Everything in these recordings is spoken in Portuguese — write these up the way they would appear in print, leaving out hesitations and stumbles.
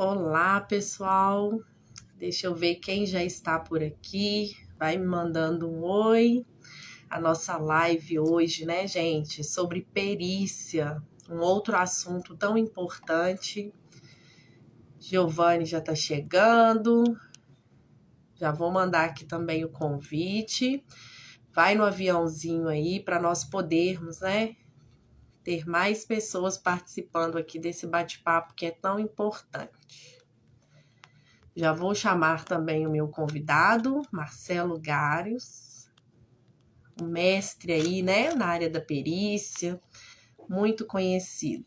Olá, pessoal. Deixa eu ver quem já está por aqui. Vai me mandando um oi. A nossa live hoje, né, gente, sobre perícia, um outro assunto tão importante. Giovanni já está chegando. Já vou mandar aqui também o convite. Vai no aviãozinho aí para nós podermos, né, ter mais pessoas participando aqui desse bate-papo que é tão importante. Já vou chamar também o meu convidado, Marcelo Garios, um mestre aí, né, na área da perícia, muito conhecido.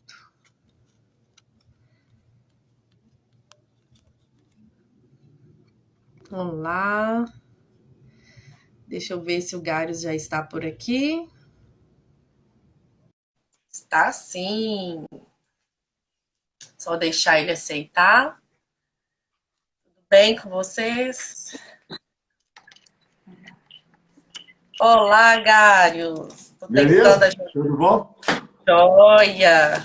Olá. Deixa eu ver se o Garios já está por aqui. Está sim. Só deixar ele aceitar. Tudo bem com vocês? Olá, Garios. Tô tentando Beleza? ajudar. Tudo bom? Joia.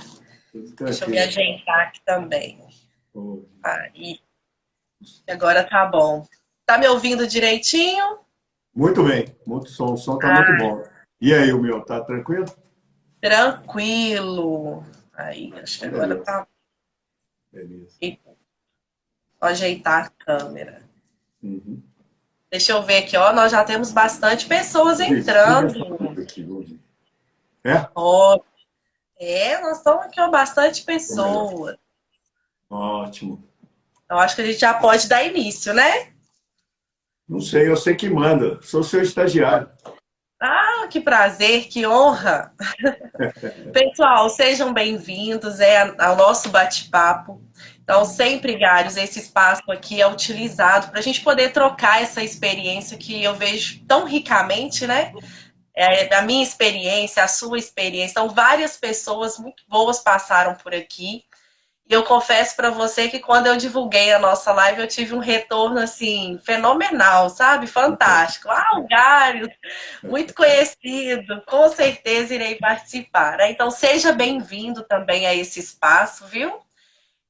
Tudo Deixa eu me tranquilo. ajeitar aqui também. Ô, Aí, agora tá bom. Tá me ouvindo direitinho? muito bem, muito som, o som tá muito Ah, bom. E aí, o meu, tá tranquilo? tranquilo. Aí, acho que Então, agora beleza, tá. beleza. E vou ajeitar a câmera. Uhum. Deixa eu ver aqui, ó. Nós já temos bastante pessoas Gente, liga essa entrando. luz aqui, Lúcia. É? Ó, nós estamos aqui, ó, bastante Ficou melhor. pessoas. Ótimo. Eu acho que a gente já pode dar início, né? Não sei, eu sei que manda. Sou seu estagiário. Ah, que prazer, que honra. Pessoal, sejam bem-vindos ao nosso bate-papo. Então, sempre, Garios, esse espaço aqui é utilizado para a gente poder trocar essa experiência que eu vejo tão ricamente, né? A minha experiência, a sua experiência. Então, várias pessoas muito boas passaram por aqui. E eu confesso para você que quando eu divulguei a nossa live, eu tive um retorno assim fenomenal, sabe? Fantástico. Ah, o Gário, muito conhecido, com certeza irei participar, né? Então seja bem-vindo também a esse espaço, viu? Ok.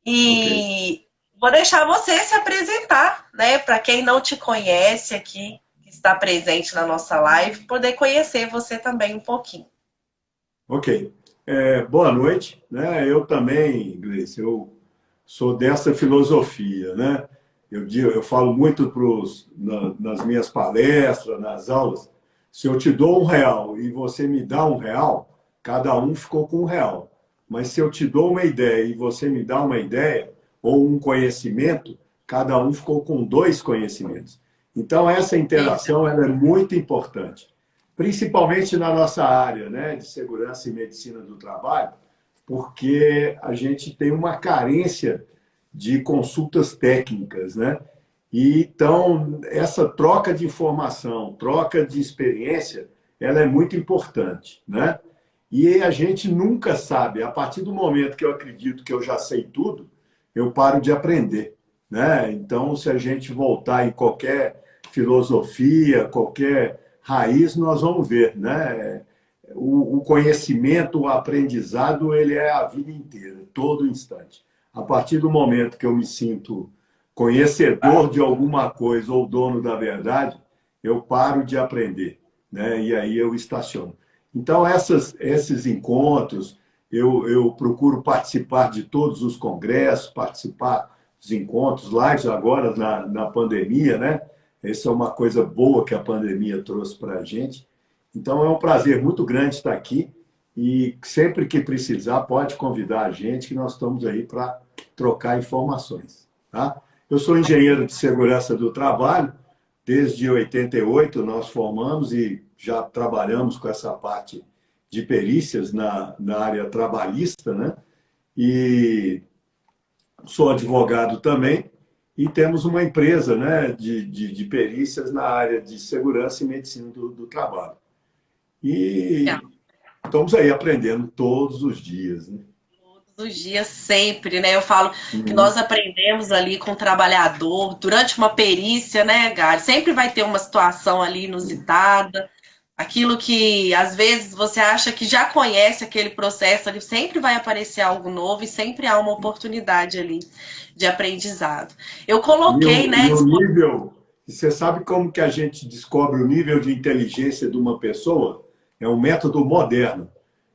E vou deixar você se apresentar, né? Para quem não te conhece aqui, que está presente na nossa live, poder conhecer você também um pouquinho. Ok. Boa noite, né? Eu também, Gleice, eu sou dessa filosofia, né? Eu falo muito nas minhas palestras, nas aulas, se eu te dou R$ 1 e você me dá R$ 1, cada um ficou com R$ 1. Mas se eu te dou uma ideia e você me dá uma ideia ou um conhecimento, cada um ficou com dois conhecimentos. Então, essa interação ela é muito importante, principalmente na nossa área, né, de segurança e medicina do trabalho, porque a gente tem uma carência de consultas técnicas, né? E então essa troca de informação, troca de experiência, ela é muito importante, né? E a gente nunca sabe, a partir do momento que eu acredito que eu já sei tudo, eu paro de aprender, né? Então, se a gente voltar em qualquer filosofia, qualquer raiz, nós vamos ver, né? O conhecimento, o aprendizado, ele é a vida inteira, todo instante. A partir do momento que eu me sinto conhecedor de alguma coisa ou dono da verdade, eu paro de aprender, né? E aí eu estaciono. Então, esses encontros, eu procuro participar de todos os congressos, participar dos encontros, lives agora na pandemia, né? Essa é uma coisa boa que a pandemia trouxe para a gente. Então, é um prazer muito grande estar aqui e sempre que precisar, pode convidar a gente, que nós estamos aí para trocar informações. Tá? Eu sou engenheiro de segurança do trabalho, desde 88 nós formamos e já trabalhamos com essa parte de perícias na área trabalhista, né? E sou advogado também e temos uma empresa, né, de perícias na área de segurança e medicina do trabalho. E estamos aí aprendendo todos os dias, né? Todos os dias, sempre, né? Eu falo que Uhum. nós aprendemos ali com o trabalhador, durante uma perícia, né, Gary? Sempre vai ter uma situação ali inusitada, Aquilo que às vezes você acha que já conhece aquele processo ali, sempre vai aparecer algo novo e sempre há uma oportunidade ali de aprendizado. Eu E coloquei, o, né? e o nível, e você sabe como que a gente descobre o nível de inteligência de uma pessoa? É um método moderno.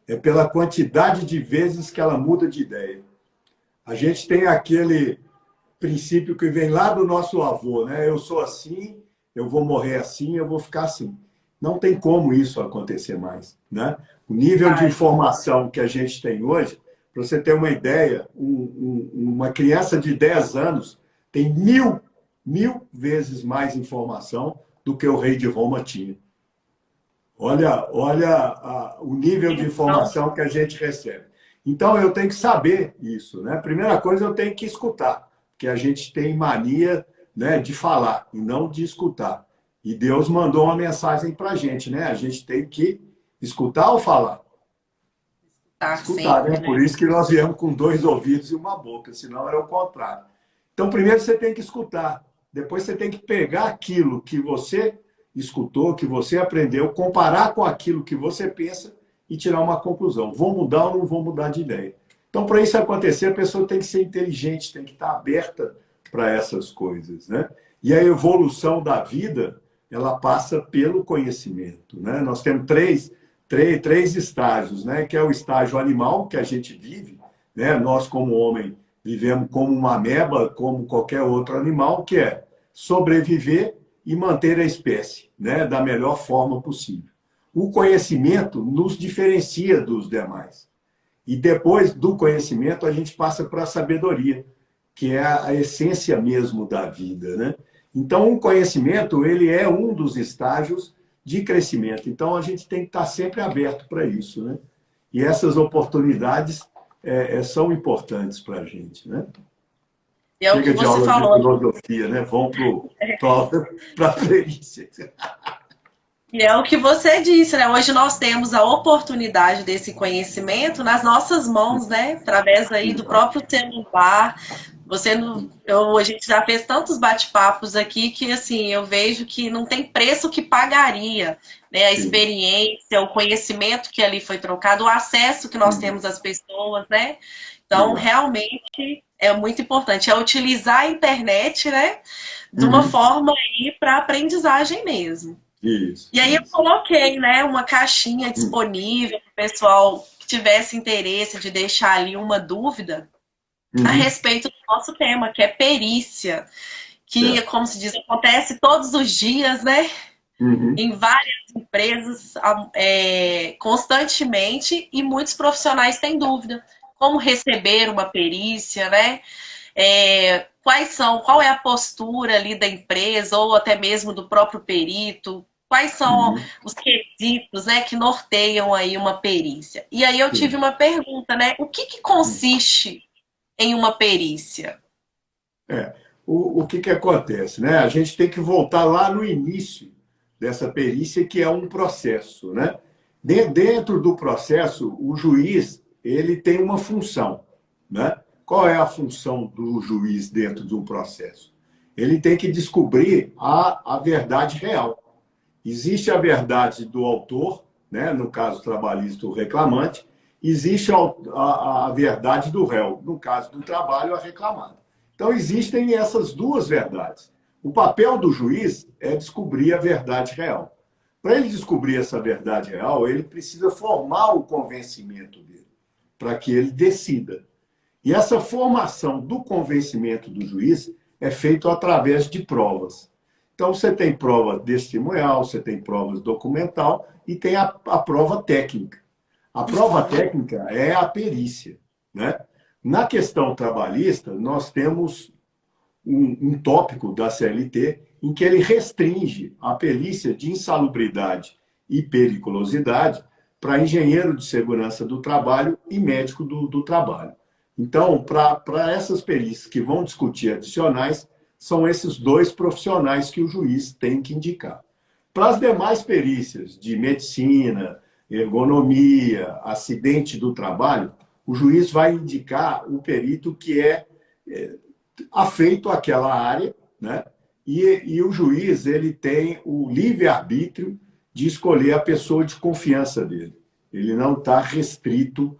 É pela quantidade de vezes que ela muda de ideia. A gente tem aquele princípio que vem lá do nosso avô, né? Eu sou assim, eu vou morrer assim, eu vou ficar assim. Não tem como isso acontecer mais, né? O nível de informação que a gente tem hoje, para você ter uma ideia, uma criança de 10 anos tem mil vezes mais informação do que o rei de Roma tinha. Olha o nível de Então, informação que a gente recebe. Então, eu tenho que saber isso, né? Primeira coisa, eu tenho que escutar, porque a gente tem mania, né, de falar e não de escutar. E Deus mandou uma mensagem para a gente, né? A gente tem que escutar ou falar? tá Escutar, né? sempre, Por né? isso que nós viemos com dois ouvidos e uma boca, senão era o contrário. Então, primeiro você tem que escutar, depois você tem que pegar aquilo que você escutou, que você aprendeu, comparar com aquilo que você pensa e tirar uma conclusão. Vou mudar ou não vou mudar de ideia? Então, para isso acontecer, a pessoa tem que ser inteligente, tem que estar aberta para essas coisas, né? E a evolução da vida, ela passa pelo conhecimento, né? Nós temos três estágios, né? Que é o estágio animal, que a gente vive, né? Nós, como homem, vivemos como uma ameba, como qualquer outro animal, que é sobreviver e manter a espécie, né? Da melhor forma possível. O conhecimento nos diferencia dos demais. E depois do conhecimento, a gente passa para a sabedoria, que é a essência mesmo da vida, né? Então, o conhecimento, ele é um dos estágios de crescimento. Então, a gente tem que estar sempre aberto para isso, né? E essas oportunidades são importantes para a gente, né? E é o que Chega de você aula de falou. filosofia, né? Vamos para a perícia. E é o que você disse, né? Hoje nós temos a oportunidade desse conhecimento nas nossas mãos, né? Através aí do próprio celular. Você não, a gente já fez tantos bate-papos aqui que assim eu vejo que não tem preço que pagaria, né? A Sim, experiência, o conhecimento que ali foi trocado, o acesso que nós sim, temos às pessoas, né? Então legal. realmente é muito importante, é utilizar a internet, né? De uma Uhum. forma aí para aprendizagem mesmo. Isso, E aí eu isso. coloquei, né, uma caixinha Uhum. disponível para o pessoal que tivesse interesse de deixar ali uma dúvida a Uhum. respeito do nosso tema, que é perícia, que, Certo. como se diz, acontece todos os dias, né, Uhum. em várias empresas, constantemente, e muitos profissionais têm dúvida. Como receber uma perícia, né? Qual é a postura ali da empresa ou até mesmo do próprio perito? Quais são Uhum. os quesitos, né, que norteiam aí uma perícia? E aí eu tive Sim. uma pergunta, né? O que consiste em uma perícia? É. O que acontece, né? A gente tem que voltar lá no início dessa perícia, que é um processo, né? Dentro do processo, o juiz ele tem uma função, né? Qual é a função do juiz dentro de um processo? Ele tem que descobrir a verdade real. Existe a verdade do autor, né? No caso trabalhista, o reclamante, existe a verdade do réu, no caso do trabalho, a reclamada. Então, existem essas duas verdades. O papel do juiz é descobrir a verdade real. Para ele descobrir essa verdade real, ele precisa formar o convencimento dele, para que ele decida. E essa formação do convencimento do juiz é feita através de provas. Então, você tem prova testemunhal, você tem provas documental e tem a prova técnica. A prova técnica é a perícia, né? Na questão trabalhista, nós temos um tópico da CLT em que ele restringe a perícia de insalubridade e periculosidade para engenheiro de segurança do trabalho e médico do trabalho. Então, para essas perícias que vão discutir adicionais, são esses dois profissionais que o juiz tem que indicar. Para as demais perícias de medicina, ergonomia, acidente do trabalho, o juiz vai indicar o perito que é afeito àquela área, né? E o juiz ele tem o livre-arbítrio de escolher a pessoa de confiança dele. Ele não está restrito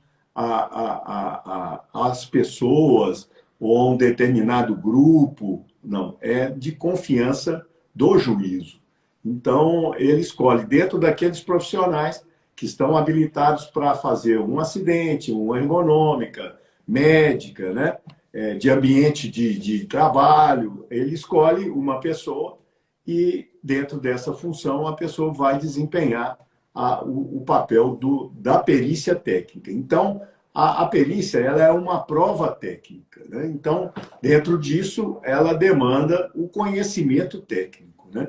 às pessoas ou a um determinado grupo, não, é de confiança do juízo. Então, ele escolhe dentro daqueles profissionais que estão habilitados para fazer um acidente, uma ergonômica, médica, né? De ambiente de trabalho, ele escolhe uma pessoa e, dentro dessa função, a pessoa vai desempenhar o papel da perícia técnica. Então, a perícia ela é uma prova técnica, né? Então, dentro disso, ela demanda o conhecimento técnico, né?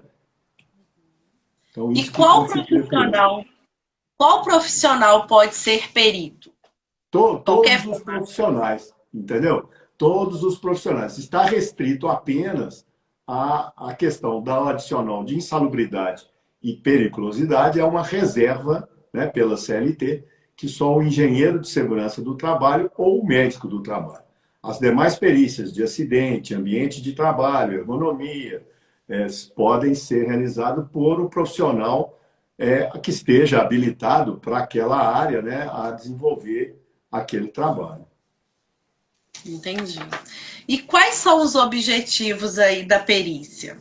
Então, E isso que constitui a perícia. qual profissional pode ser perito? Todos os profissionais, entendeu? Todos os profissionais. Está restrito apenas à questão da adicional de insalubridade e periculosidade, é uma reserva, né, pela CLT, que só o engenheiro de segurança do trabalho ou o médico do trabalho. As demais perícias de acidente, ambiente de trabalho, ergonomia, podem ser realizadas por um profissional que esteja habilitado para aquela área, né, a desenvolver aquele trabalho. Entendi. E quais são os objetivos aí da perícia?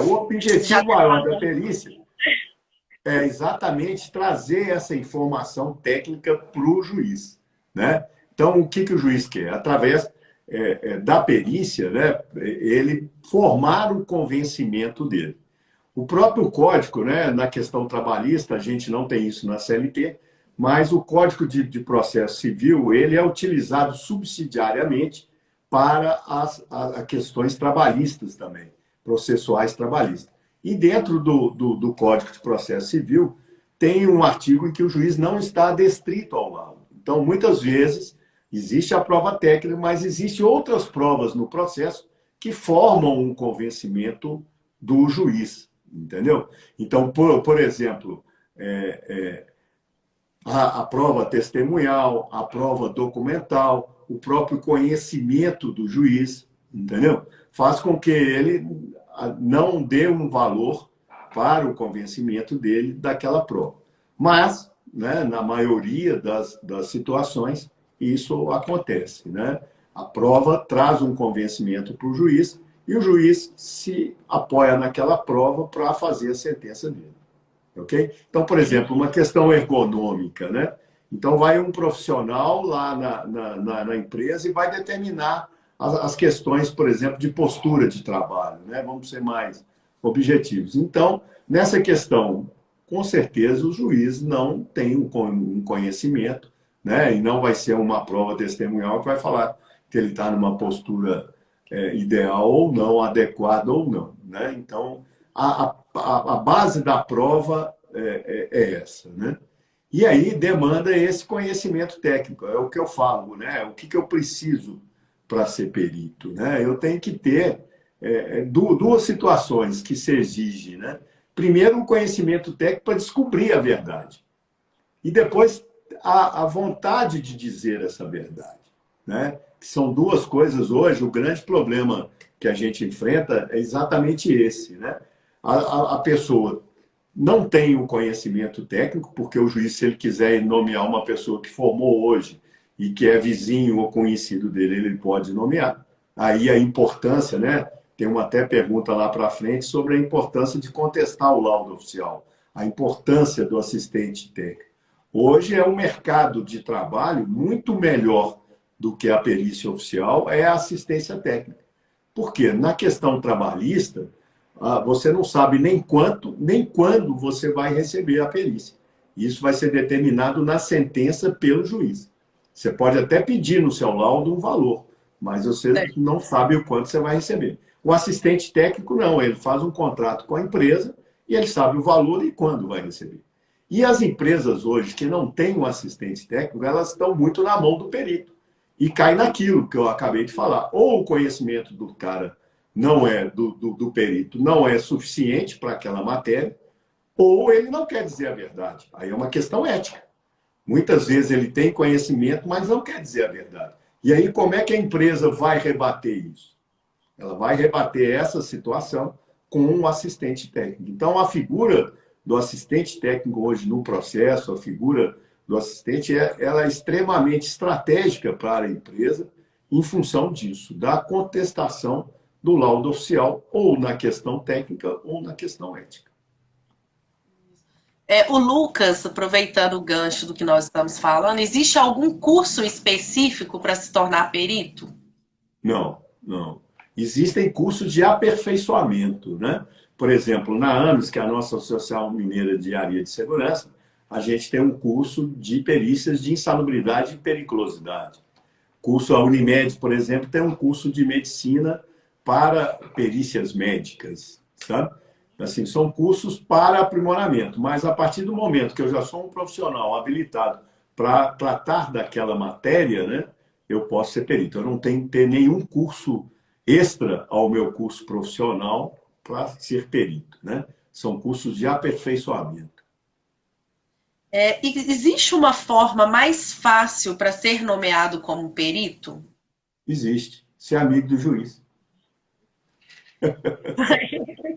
O objetivo maior da perícia é exatamente trazer essa informação técnica para o juiz, né? Então, o que o juiz quer? Através da perícia, né, ele formar o convencimento dele. O próprio código, né, na questão trabalhista, a gente não tem isso na CLT, mas o Código de Processo Civil ele é utilizado subsidiariamente para as questões trabalhistas também, processuais trabalhistas. E dentro do Código de Processo Civil tem um artigo em que o juiz não está adestrito ao laudo. Então, muitas vezes, existe a prova técnica, mas existem outras provas no processo que formam um convencimento do juiz, entendeu? Então, por exemplo, a prova testemunhal, a prova documental, o próprio conhecimento do juiz, entendeu? Faz com que ele não dê um valor para o convencimento dele daquela prova. Mas, né, na maioria das situações, isso acontece, né? A prova traz um convencimento para o juiz e o juiz se apoia naquela prova para fazer a sentença dele. Ok? Então, por exemplo, uma questão ergonômica, né? Então, vai um profissional lá na empresa e vai determinar as questões, por exemplo, de postura de trabalho, né? Vamos ser mais objetivos. Então, nessa questão, com certeza, o juiz não tem um conhecimento, né? E não vai ser uma prova testemunhal que vai falar que ele está numa postura ideal ou não, adequada ou não, né? Então, a base da prova é essa, né? E aí demanda esse conhecimento técnico, é o que eu falo, né? O que eu preciso para ser perito, né? Eu tenho que ter duas situações que se exigem, né? Primeiro, um conhecimento técnico para descobrir a verdade. E depois, a vontade de dizer essa verdade, né? Que são duas coisas hoje, o grande problema que a gente enfrenta é exatamente esse, né? A pessoa não tem o conhecimento técnico, porque o juiz, se ele quiser nomear uma pessoa que formou hoje e que é vizinho ou conhecido dele, ele pode nomear. Aí a importância, né? Tem uma até pergunta lá para frente sobre a importância de contestar o laudo oficial, a importância do assistente técnico. Hoje é um mercado de trabalho muito melhor do que a perícia oficial, é a assistência técnica. Por quê? Na questão trabalhista, você não sabe nem quanto, nem quando você vai receber a perícia. Isso vai ser determinado na sentença pelo juiz. Você pode até pedir no seu laudo um valor, mas você não sabe o quanto você vai receber. O assistente técnico não, ele faz um contrato com a empresa e ele sabe o valor e quando vai receber. E as empresas hoje que não têm um assistente técnico, elas estão muito na mão do perito. E cai naquilo que eu acabei de falar. Ou o conhecimento do cara não é do perito, não é suficiente para aquela matéria, ou ele não quer dizer a verdade. Aí é uma questão ética. Muitas vezes ele tem conhecimento, mas não quer dizer a verdade. E aí como é que a empresa vai rebater isso? Ela vai rebater essa situação com um assistente técnico. Então a figura do assistente técnico hoje no processo, a figura do assistente, ela é extremamente estratégica para a empresa em função disso, da contestação do laudo oficial, ou na questão técnica ou na questão ética. O Lucas, aproveitando o gancho do que nós estamos falando, existe algum curso específico para se tornar perito? Não, não. Existem cursos de aperfeiçoamento, né? Por exemplo, na AMES, que é a nossa Associação Mineira de Engenharia de Segurança, a gente tem um curso de perícias de insalubridade e periculosidade. Curso, a Unimed, por exemplo, tem um curso de medicina para perícias médicas, sabe? Assim, são cursos para aprimoramento, mas a partir do momento que eu já sou um profissional habilitado para tratar daquela matéria, né, eu posso ser perito. Eu não tenho que ter nenhum curso extra ao meu curso profissional para ser perito, né? São cursos de aperfeiçoamento. Existe uma forma mais fácil para ser nomeado como perito? Existe. Ser amigo do juiz.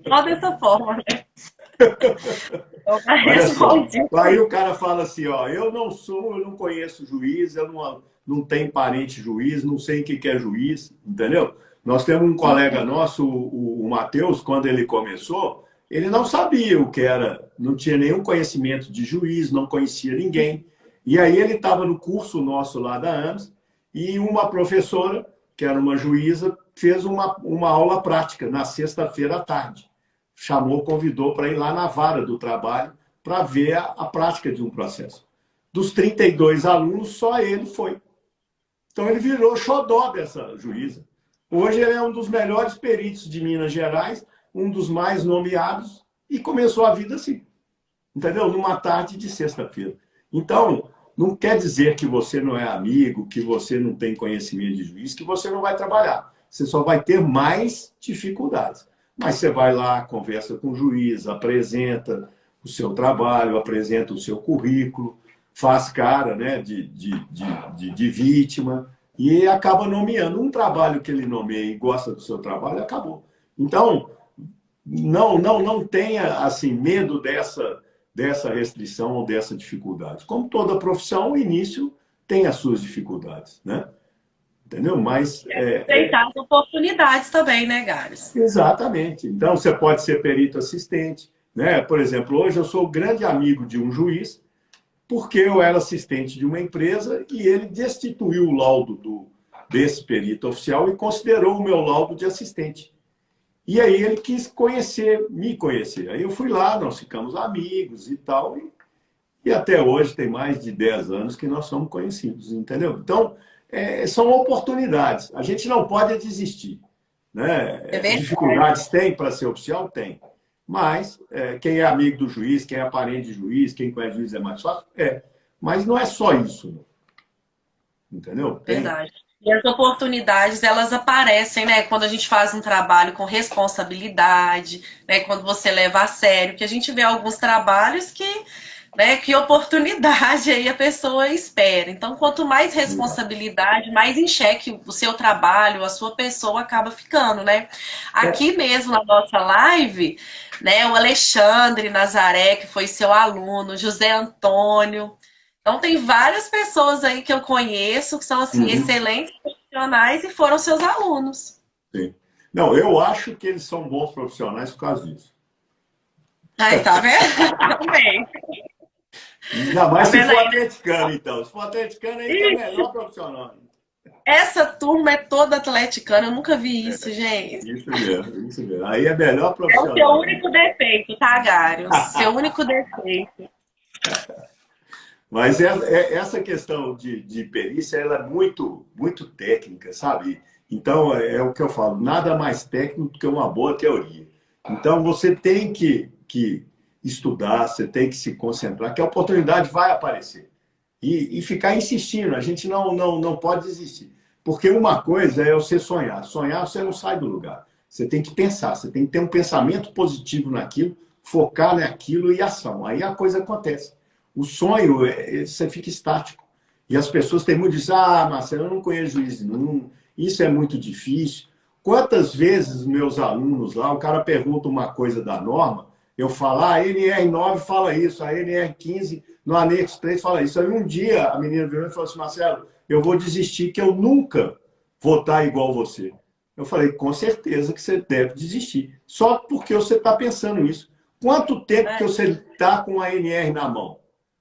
Só dessa forma, né? Olha só, aí o cara fala assim, ó, eu não conheço juiz, eu não tenho parente juiz, não sei o que é juiz, entendeu? Nós temos um colega nosso, o Matheus, quando ele começou, ele não sabia o que era, não tinha nenhum conhecimento de juiz, não conhecia ninguém. E aí ele estava no curso nosso lá da AMS, e uma professora, que era uma juíza, fez uma aula prática na sexta-feira à tarde. Chamou, convidou para ir lá na vara do trabalho para ver a prática de um processo. Dos 32 alunos, só ele foi. Então ele virou xodó dessa juíza. Hoje ele é um dos melhores peritos de Minas Gerais, um dos mais nomeados, e começou a vida assim. Entendeu? Numa tarde de sexta-feira. Então, não quer dizer que você não é amigo, que você não tem conhecimento de juiz, que você não vai trabalhar. Você só vai ter mais dificuldades. Mas você vai lá, conversa com o juiz, apresenta o seu trabalho, apresenta o seu currículo, faz cara, né, de vítima e acaba nomeando. Um trabalho que ele nomeia e gosta do seu trabalho, acabou. Então, não tenha assim, medo dessa restrição ou dessa dificuldade. Como toda profissão, o início tem as suas dificuldades, né? Entendeu? Mas Aceitar as oportunidades também, né, Gares? Exatamente. Então, você pode ser perito assistente, né? Por exemplo, hoje eu sou grande amigo de um juiz, porque eu era assistente de uma empresa e ele destituiu o laudo desse perito oficial e considerou o meu laudo de assistente. E aí ele quis me conhecer. Aí eu fui lá, nós ficamos amigos e tal, e até hoje tem mais de 10 anos que nós somos conhecidos, entendeu? Então, são oportunidades. A gente não pode desistir. Né? Dificuldades tem para ser oficial? Tem. Mas quem é amigo do juiz, quem é parente de juiz, quem conhece juiz é mais fácil? Mas não é só isso. Entendeu? Verdade. E as oportunidades, elas aparecem, né? Quando a gente faz um trabalho com responsabilidade, né? Quando você leva a sério, que a gente vê alguns trabalhos que oportunidade aí a pessoa espera. Então, quanto mais responsabilidade, mais em xeque o seu trabalho, a sua pessoa acaba ficando, né? Aqui mesmo na nossa live, né, o Alexandre Nazaré, que foi seu aluno, José Antônio. Então, tem várias pessoas aí que eu conheço que são, assim, excelentes profissionais e foram seus alunos. Sim. Não, eu acho que eles são bons profissionais por causa disso. Aí, tá vendo? Também. Ainda mais se for atleticano, então. Se for atleticano, aí é o melhor profissional. Essa turma é toda atleticana, eu nunca vi isso, gente. Isso mesmo, isso mesmo. Aí é melhor profissional. É o seu único defeito, tá, Gário? Seu único defeito. Mas essa questão de perícia, ela é muito, muito técnica, sabe? Então, é o que eu falo, nada mais técnico do que uma boa teoria. Então, você tem que estudar, você tem que se concentrar, que a oportunidade vai aparecer. E ficar insistindo, a gente não pode desistir. Porque uma coisa é você sonhar. Sonhar, você não sai do lugar. Você tem que pensar, você tem que ter um pensamento positivo naquilo, focar naquilo e ação. Aí a coisa acontece. O sonho, você fica estático. E as pessoas têm muito disso, Marcelo, eu não conheço juiz nenhum, isso é muito difícil. Quantas vezes meus alunos lá, o cara pergunta uma coisa da norma, eu falo, a NR9 fala isso, a NR15 no anexo 3 fala isso. Aí um dia a menina virou e falou assim, Marcelo, eu vou desistir que eu nunca vou estar igual você. Eu falei, com certeza que você deve desistir. Só porque você está pensando isso. Quanto tempo que você está com a NR na mão?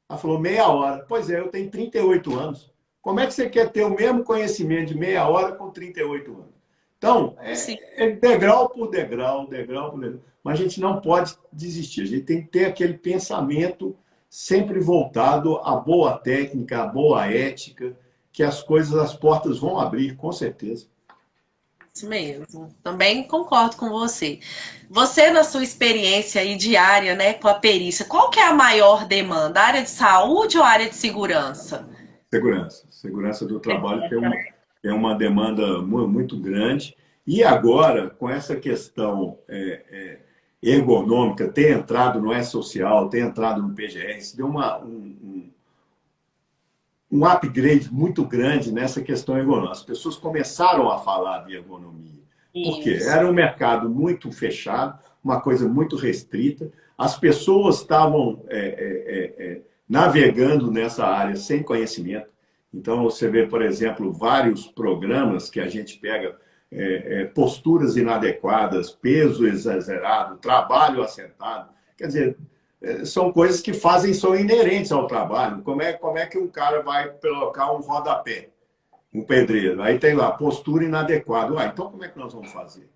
Ela falou, meia hora. Pois é, eu tenho 38 anos. Como é que você quer ter o mesmo conhecimento de meia hora com 38 anos? Então, é degrau por degrau, degrau por degrau. Mas a gente não pode desistir. A gente tem que ter aquele pensamento sempre voltado à boa técnica, à boa ética, que as coisas, as portas vão abrir, com certeza. Isso mesmo. Também concordo com você. Você, na sua experiência aí diária, né, com a perícia, qual que é a maior demanda? A área de saúde ou a área de segurança? Segurança. Segurança do trabalho tem uma demanda muito grande. E agora, com essa questão ergonômica, tem entrado no E-Social, tem entrado no PGR, isso deu um upgrade muito grande nessa questão ergonômica. As pessoas começaram a falar de ergonomia. Por quê? Isso. Era um mercado muito fechado, uma coisa muito restrita. As pessoas estavam navegando nessa área sem conhecimento. Então, você vê, por exemplo, vários programas que a gente pega posturas inadequadas, peso exagerado, trabalho acertado. Quer dizer, são coisas que são inerentes ao trabalho. Como é que um cara vai colocar um rodapé, um pedreiro? Aí tem lá, postura inadequada. Ué, então como é que nós vamos fazer?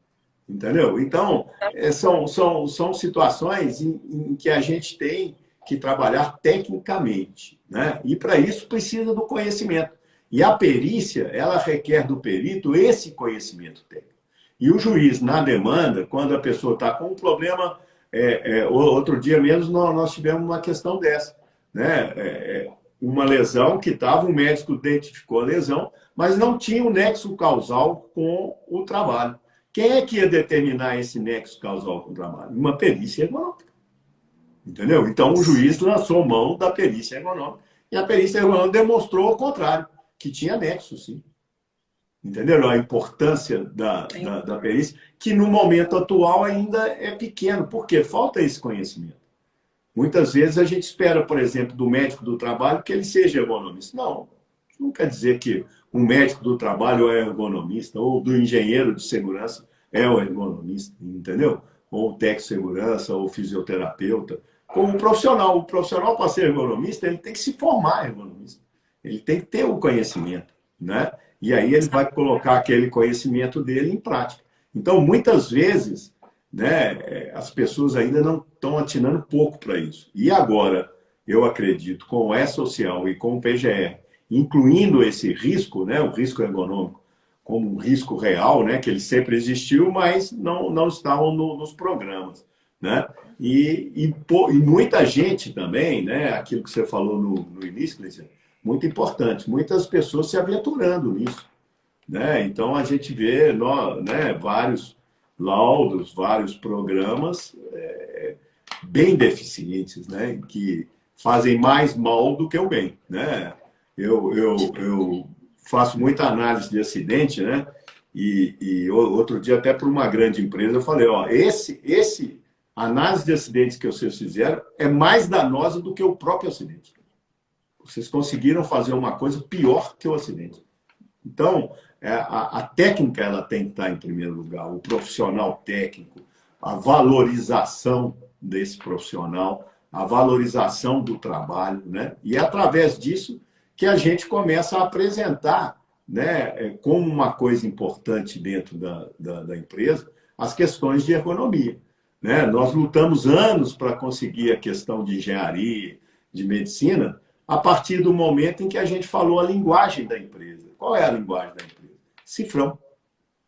Entendeu? Então, são situações em que a gente tem que trabalhar tecnicamente, né? E para isso precisa do conhecimento. E a perícia, ela requer do perito esse conhecimento técnico. E o juiz, na demanda, quando a pessoa está com um problema, outro dia mesmo nós tivemos uma questão dessa, né? Uma lesão que estava, o médico identificou a lesão, mas não tinha o nexo causal com o trabalho. Quem é que ia determinar esse nexo causal com o trabalho? Uma perícia ergonômica. Entendeu? Então o juiz lançou mão da perícia ergonômica e a perícia ergonômica demonstrou o contrário, que tinha nexo, sim. Entenderam? A importância da perícia, que no momento atual ainda é pequeno, porque falta esse conhecimento. Muitas vezes a gente espera, por exemplo, do médico do trabalho que ele seja ergonomista. Não, isso não quer dizer que o médico do trabalho é ergonomista, ou do engenheiro de segurança é o ergonomista, entendeu? Ou o técnico de segurança, ou o fisioterapeuta. Como o profissional para ser ergonomista, ele tem que se formar ergonomista. Ele tem que ter o conhecimento, né? E aí ele vai colocar aquele conhecimento dele em prática. Então, muitas vezes, né, as pessoas ainda não estão atinando pouco para isso. E agora, eu acredito, com o E-Social e com o PGR, incluindo esse risco, né, o risco ergonômico, como um risco real, né, que ele sempre existiu, mas não estavam nos programas, né? E muita gente também, né, aquilo que você falou no início, Cleiton, muito importante, muitas pessoas se aventurando nisso, né? Então a gente vê, né, vários laudos, vários programas bem deficientes, né, que fazem mais mal do que o bem, né? Eu faço muita análise de acidente, né? E outro dia até para uma grande empresa eu falei, ó, esse análise de acidentes que vocês fizeram é mais danosa do que o próprio acidente. Vocês conseguiram fazer uma coisa pior que o acidente. Então, a técnica ela tem que estar em primeiro lugar, o profissional técnico, a valorização desse profissional, a valorização do trabalho, né? E é através disso que a gente começa a apresentar, né, como uma coisa importante dentro da empresa, as questões de ergonomia, né? Nós lutamos anos para conseguir a questão de engenharia, de medicina, a partir do momento em que a gente falou a linguagem da empresa. Qual é a linguagem da empresa? Cifrão.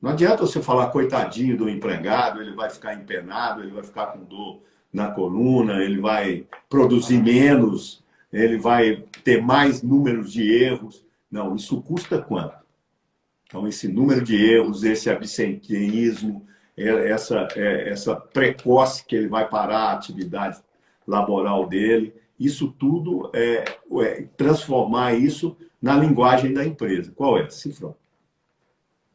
Não adianta você falar coitadinho do empregado, ele vai ficar empenado, ele vai ficar com dor na coluna, ele vai produzir menos, ele vai ter mais números de erros. Não, isso custa quanto? Então, esse número de erros, esse absenteísmo, essa precoce que ele vai parar a atividade laboral dele, isso tudo transformar isso na linguagem da empresa. Qual é? Cifrão.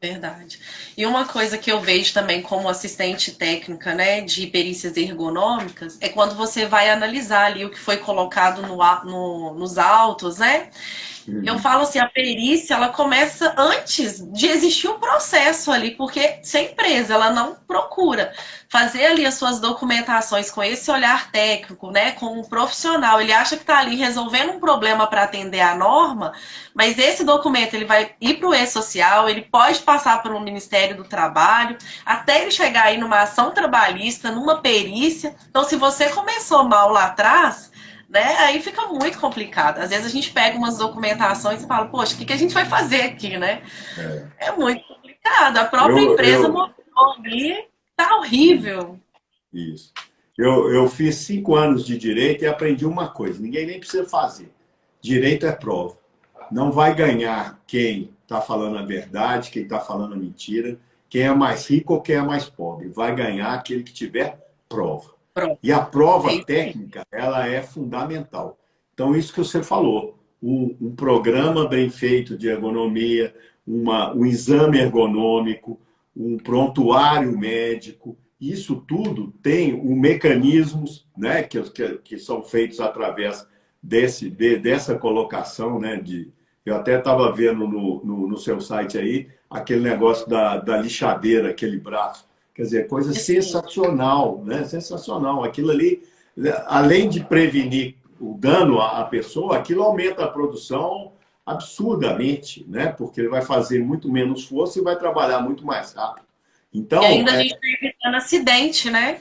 Verdade. E uma coisa que eu vejo também como assistente técnica, né, de perícias ergonômicas, é quando você vai analisar ali o que foi colocado nos autos, né? Eu Uhum. falo assim, a perícia, ela começa antes de existir o processo ali, porque se a empresa ela não procura fazer ali as suas documentações com esse olhar técnico, né, com um profissional, ele acha que está ali resolvendo um problema para atender a norma, mas esse documento ele vai ir para o E-Social, ele pode passar para o Ministério do Trabalho, até ele chegar aí numa ação trabalhista, numa perícia. Então, se você começou mal lá atrás, né? Aí fica muito complicado. Às vezes a gente pega umas documentações e fala, poxa, o que a gente vai fazer aqui, né? É. É muito complicado. A própria Eu, empresa eu, mostrou ali, tá horrível. isso. Eu fiz 5 anos de direito e aprendi uma coisa: ninguém nem precisa fazer. Direito é prova. Não vai ganhar quem está falando a verdade, quem está falando a mentira, quem é mais rico ou quem é mais pobre. Vai ganhar aquele que tiver prova. Pronto. E a É prova isso aí. técnica, ela é fundamental. Então, isso que você falou, um programa bem feito de ergonomia, um exame ergonômico, um prontuário médico, isso tudo tem mecanismos, né, que são feitos através dessa colocação, né, eu até estava vendo no seu site aí aquele negócio da lixadeira, aquele braço. Quer dizer, coisa Sim. sensacional, né? Sensacional. Aquilo ali, além de prevenir o dano à pessoa, aquilo aumenta a produção absurdamente, né? Porque ele vai fazer muito menos força e vai trabalhar muito mais rápido. E Então, ainda a gente está evitando acidente, né?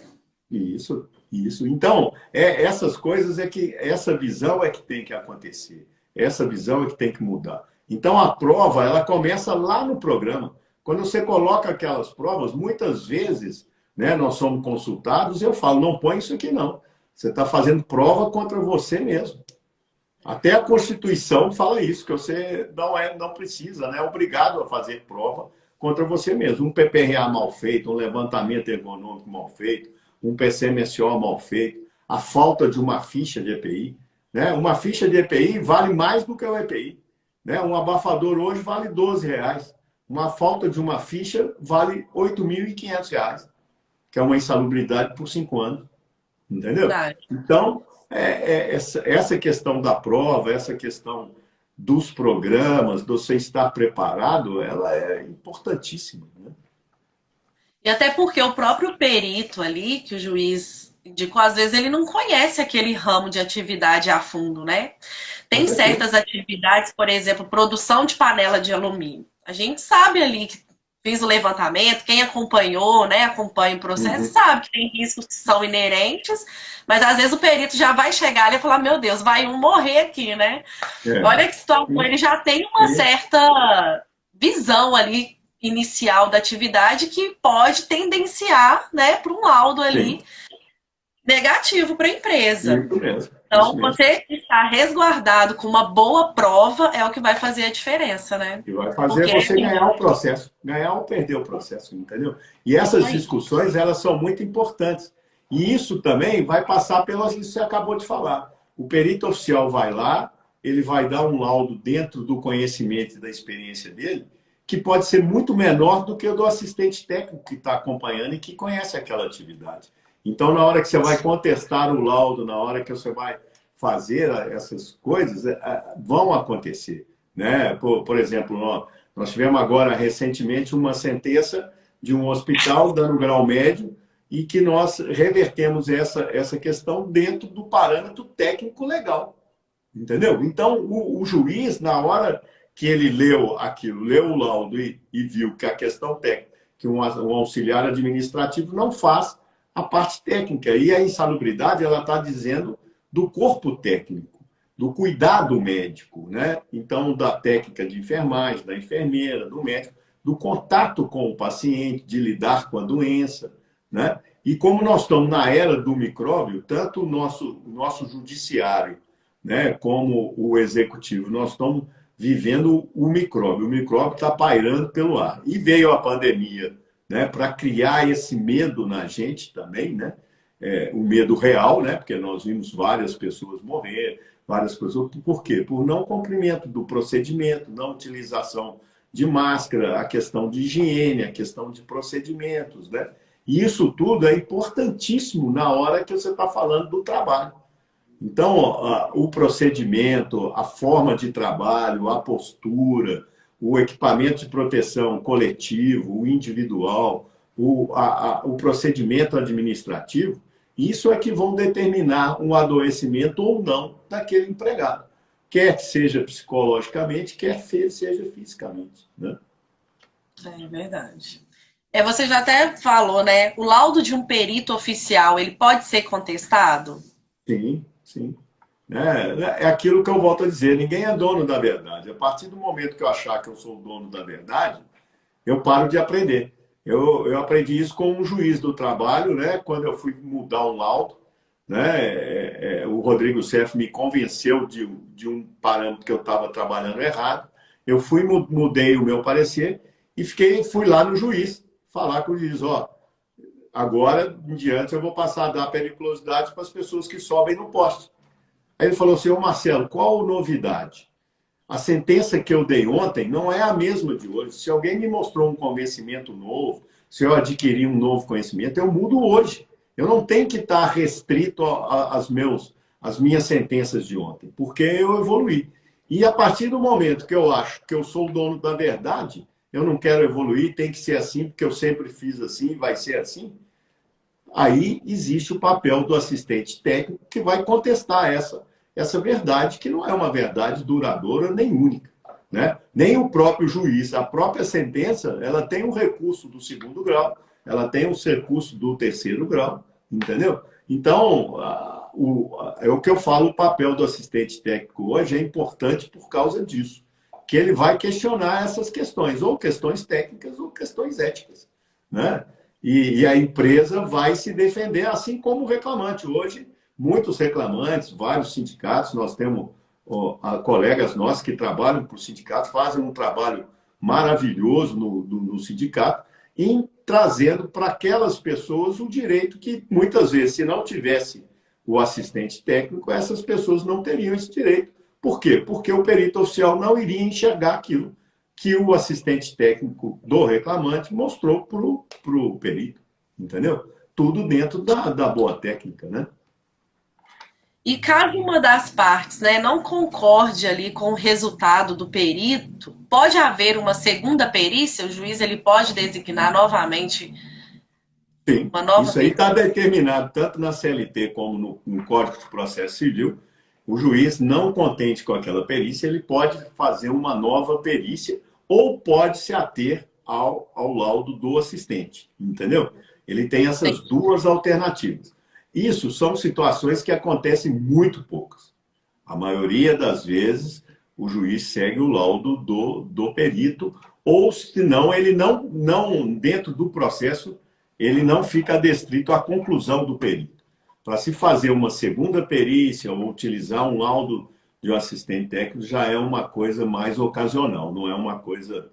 isso, isso. Então, essas coisas essa visão é que tem que acontecer. Essa visão é que tem que mudar. Então, a prova, ela começa lá no programa. Quando você coloca aquelas provas, muitas vezes, né, nós somos consultados e eu falo, não põe isso aqui não. Você está fazendo prova contra você mesmo. Até a Constituição fala isso, que você não precisa, né? É obrigado a fazer prova contra você mesmo. Um PPRA mal feito, um levantamento ergonômico mal feito, um PCMSO mal feito, a falta de uma ficha de EPI. Né? Uma ficha de EPI vale mais do que o EPI. Né? Um abafador hoje vale R$ 12. Uma falta de uma ficha vale R$ 8.500, que é uma insalubridade por 5 anos. Entendeu? Verdade. Então, essa questão da prova, essa questão dos programas, de você estar preparado, ela é importantíssima. Né? E até porque o próprio perito ali, que o juiz indicou, às vezes ele não conhece aquele ramo de atividade a fundo, né? Com Tem certeza. certas atividades, por exemplo, produção de panela de alumínio. A gente sabe ali que fiz o levantamento, quem acompanhou, né, acompanha o processo, Uhum. sabe que tem riscos que são inerentes, mas às vezes o perito já vai chegar ali e falar, meu Deus, vai um morrer aqui, né? É. Olha que situação, ele já tem uma E- certa visão ali inicial da atividade que pode tendenciar, né, para um laudo Sim, ali negativo para a empresa. isso mesmo, isso Então, mesmo. você estar resguardado com uma boa prova é o que vai fazer a diferença, né? E vai fazer Porque é você ganhar o processo, ganhar ou perder o processo, entendeu? E isso essas aí. discussões, elas são muito importantes. E isso também vai passar pelas que você acabou de falar. O perito oficial vai lá, ele vai dar um laudo dentro do conhecimento e da experiência dele, que pode ser muito menor do que o do assistente técnico que está acompanhando e que conhece aquela atividade. Então, na hora que você vai contestar o laudo, na hora que você vai fazer essas coisas, vão acontecer. Né? Por exemplo, nós tivemos agora recentemente uma sentença de um hospital dando grau médio e que nós revertemos essa questão dentro do parâmetro técnico legal. Entendeu? Então, o juiz, na hora que ele leu aquilo, leu o laudo e viu que a questão técnica, que um auxiliar administrativo não faz a parte técnica. E a insalubridade, ela está dizendo do corpo técnico, do cuidado médico, né? Então, da técnica de enfermagem, da enfermeira, do médico, do contato com o paciente, de lidar com a doença, né? E como nós estamos na era do micróbio, tanto o nosso judiciário, né, como o executivo, nós estamos vivendo o micróbio. O micróbio está pairando pelo ar. E veio a pandemia, né, para criar esse medo na gente também, né? O medo real, né? Porque nós vimos várias pessoas morrer, várias pessoas. Por quê? Por não cumprimento do procedimento, não utilização de máscara, a questão de higiene, a questão de procedimentos, né? E isso tudo é importantíssimo na hora que você está falando do trabalho. Então, o procedimento, a forma de trabalho, a postura, o equipamento de proteção coletivo, o individual, o procedimento administrativo, isso é que vão determinar um adoecimento ou não daquele empregado. Quer que seja psicologicamente, quer que seja fisicamente, né? É verdade. Você já até falou, né? O laudo de um perito oficial, ele pode ser contestado? Sim, sim. É aquilo que eu volto a dizer, ninguém é dono da verdade. A partir do momento que eu achar que eu sou o dono da verdade, eu paro de aprender. Eu aprendi isso com um juiz do trabalho, né? Quando eu fui mudar um laudo, né? O Rodrigo Seff me convenceu de um parâmetro que eu estava trabalhando errado. Eu fui, mudei o meu parecer e fui lá no juiz falar com o juiz, ó, agora em diante eu vou passar a dar periculosidade para as pessoas que sobem no poste. Aí ele falou assim, ô Marcelo, qual a novidade? A sentença que eu dei ontem não é a mesma de hoje. Se alguém me mostrou um convencimento novo, se eu adquirir um novo conhecimento, eu mudo hoje. Eu não tenho que estar restrito às minhas sentenças de ontem, porque eu evoluí. E a partir do momento que eu acho que eu sou o dono da verdade, eu não quero evoluir, tem que ser assim, porque eu sempre fiz assim, vai ser assim. Aí existe o papel do assistente técnico que vai contestar essa verdade, que não é uma verdade duradoura nem única, né? Nem o próprio juiz, a própria sentença, ela tem um recurso do segundo grau, ela tem um recurso do terceiro grau, entendeu? Então, é o que eu falo, o papel do assistente técnico hoje é importante por causa disso, que ele vai questionar essas questões, ou questões técnicas ou questões éticas, né? E a empresa vai se defender, assim como o reclamante. Hoje, muitos reclamantes, vários sindicatos, nós temos colegas nossos que trabalham para o sindicato, fazem um trabalho maravilhoso no sindicato, em trazendo para aquelas pessoas o direito que, muitas vezes, se não tivesse o assistente técnico, essas pessoas não teriam esse direito. Por quê? Porque o perito oficial não iria enxergar aquilo que o assistente técnico do reclamante mostrou para o perito, entendeu? Tudo dentro da boa técnica, né? E caso uma das partes, né, não concorde ali com o resultado do perito, pode haver uma segunda perícia? O juiz ele pode designar novamente Sim, uma nova isso aí perícia? está determinado tanto na CLT como no Código de Processo Civil. O juiz, não contente com aquela perícia, ele pode fazer uma nova perícia ou pode se ater ao laudo do assistente, entendeu? Ele tem essas duas alternativas. Isso são situações que acontecem muito poucas. A maioria das vezes, o juiz segue o laudo do perito, ou senão ele não dentro do processo, ele não fica adestrito à conclusão do perito. Para se fazer uma segunda perícia ou utilizar um laudo de um assistente técnico já é uma coisa mais ocasional, não é uma coisa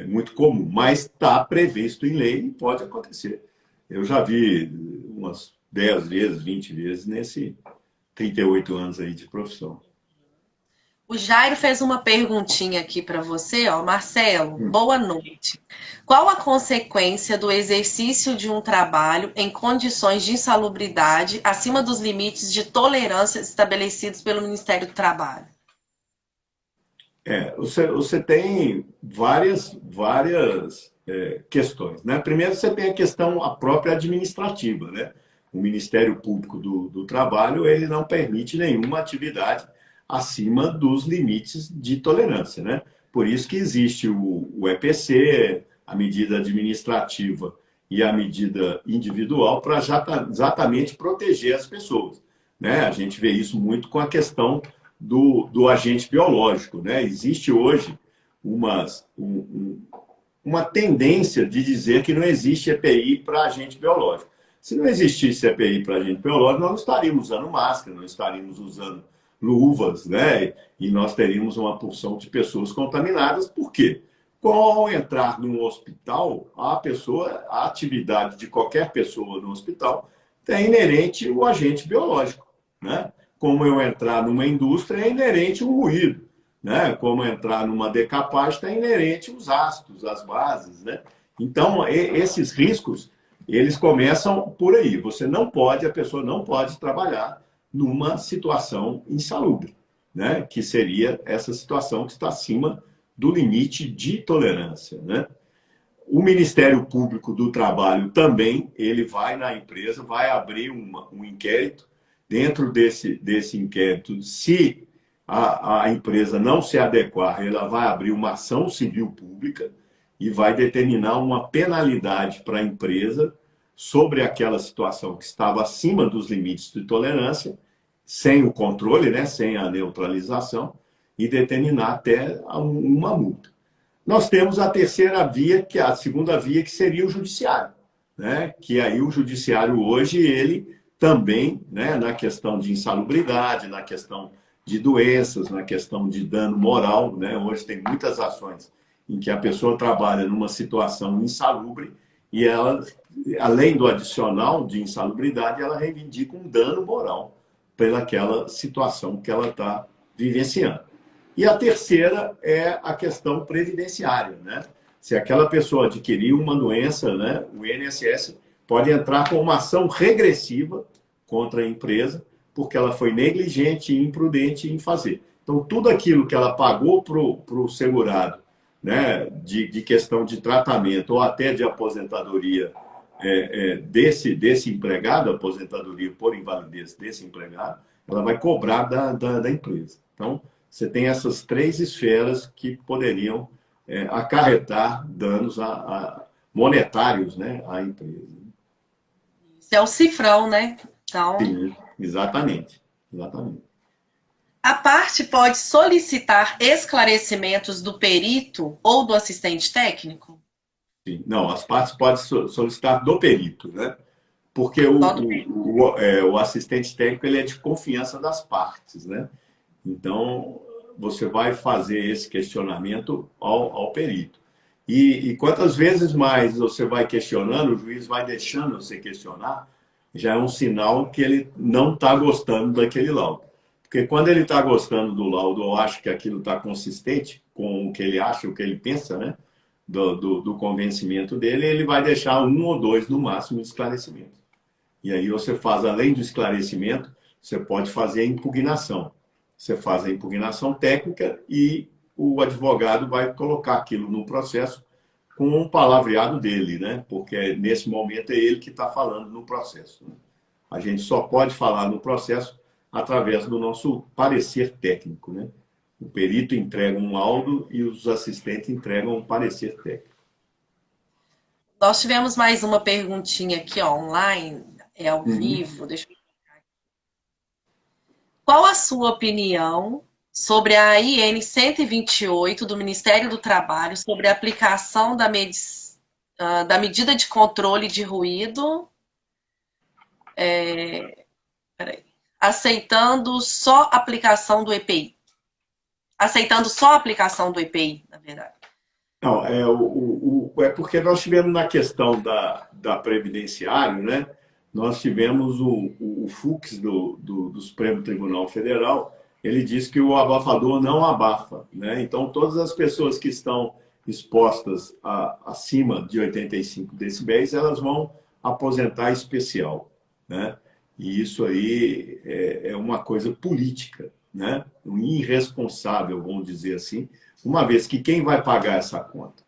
muito comum, mas está previsto em lei e pode acontecer. Eu já vi umas 10 vezes, 20 vezes nesse 38 anos aí de profissão. O Jairo fez uma perguntinha aqui para você, ó, Marcelo, boa noite. Qual a consequência do exercício de um trabalho em condições de insalubridade acima dos limites de tolerância estabelecidos pelo Ministério do Trabalho? Você tem várias questões, né? Primeiro, você tem a questão a própria administrativa, né? O Ministério Público do Trabalho, ele não permite nenhuma atividade acima dos limites de tolerância, né? Por isso que existe o EPC, a medida administrativa e a medida individual para exatamente proteger as pessoas, né? A gente vê isso muito com a questão do agente biológico, né? Existe hoje uma tendência de dizer que não existe EPI para agente biológico. Se não existisse EPI para agente biológico, nós não estaríamos usando máscara, não estaríamos usando luvas, né? E nós teríamos uma porção de pessoas contaminadas. Por quê? Ao entrar num hospital, a atividade de qualquer pessoa no hospital é inerente o agente biológico, né? Como eu entrar numa indústria, é inerente o ruído. né? Como entrar numa decapagem, está inerente os astros, as bases, né? Então, esses riscos, eles começam por aí. Você não pode, a pessoa não pode trabalhar numa situação insalubre, né? Que seria essa situação que está acima do limite de tolerância, né? O Ministério Público do Trabalho também, ele vai na empresa, vai abrir um inquérito. Dentro desse inquérito, se a empresa não se adequar, ela vai abrir uma ação civil pública e vai determinar uma penalidade para a empresa sobre aquela situação que estava acima dos limites de tolerância, sem o controle, né, sem a neutralização, e determinar até uma multa. Nós temos a terceira via, que é a segunda via, que seria o judiciário, né? Que aí o judiciário hoje, ele também, né, na questão de insalubridade, na questão de doenças, na questão de dano moral, né? Hoje tem muitas ações em que a pessoa trabalha numa situação insalubre e ela, além do adicional de insalubridade, ela reivindica um dano moral pelaquela situação que ela está vivenciando. E a terceira é a questão previdenciária, né? Se aquela pessoa adquirir uma doença, né, o INSS pode entrar com uma ação regressiva contra a empresa, porque ela foi negligente e imprudente em fazer. Então, tudo aquilo que ela pagou para o segurado, né, de questão de tratamento ou até de aposentadoria desse empregado, aposentadoria por invalidez desse empregado, ela vai cobrar da empresa. Então, você tem essas três esferas que poderiam acarretar danos monetários, né, à empresa. Isso é o cifrão, né? Então, Sim, exatamente. Exatamente. a parte pode solicitar esclarecimentos do perito ou do assistente técnico? Sim. Não, as partes podem solicitar do perito, né? Porque Só do perito. o assistente técnico ele é de confiança das partes, né? Então, você vai fazer esse questionamento ao perito. E quantas vezes mais você vai questionando, o juiz vai deixando você questionar, já é um sinal que ele não está gostando daquele laudo. Porque quando ele está gostando do laudo, ou acha que aquilo está consistente com o que ele acha, o que ele pensa, né? Do convencimento dele, ele vai deixar um ou dois, no máximo, de esclarecimento. E aí você faz, além do esclarecimento, você pode fazer a impugnação. Você faz a impugnação técnica e o advogado vai colocar aquilo no processo com um palavreado dele, né? Porque nesse momento é ele que está falando no processo, né? A gente só pode falar no processo através do nosso parecer técnico, né? O perito entrega um laudo e os assistentes entregam um parecer técnico. Nós tivemos mais uma perguntinha aqui, ó, online, ao vivo. Deixa eu... Qual a sua opinião sobre a IN 128 do Ministério do Trabalho sobre a aplicação da medida de controle de ruído, aceitando só a aplicação do EPI? Aceitando só a aplicação do EPI, na verdade. Não, é porque nós tivemos na questão da previdenciário, né? Nós tivemos o Fux do Supremo Tribunal Federal, ele diz que o abafador não abafa, né? Então, todas as pessoas que estão expostas acima de 85 decibéis, elas vão aposentar especial, né? E isso aí é uma coisa política, né? Um irresponsável, vamos dizer assim, uma vez que quem vai pagar essa conta?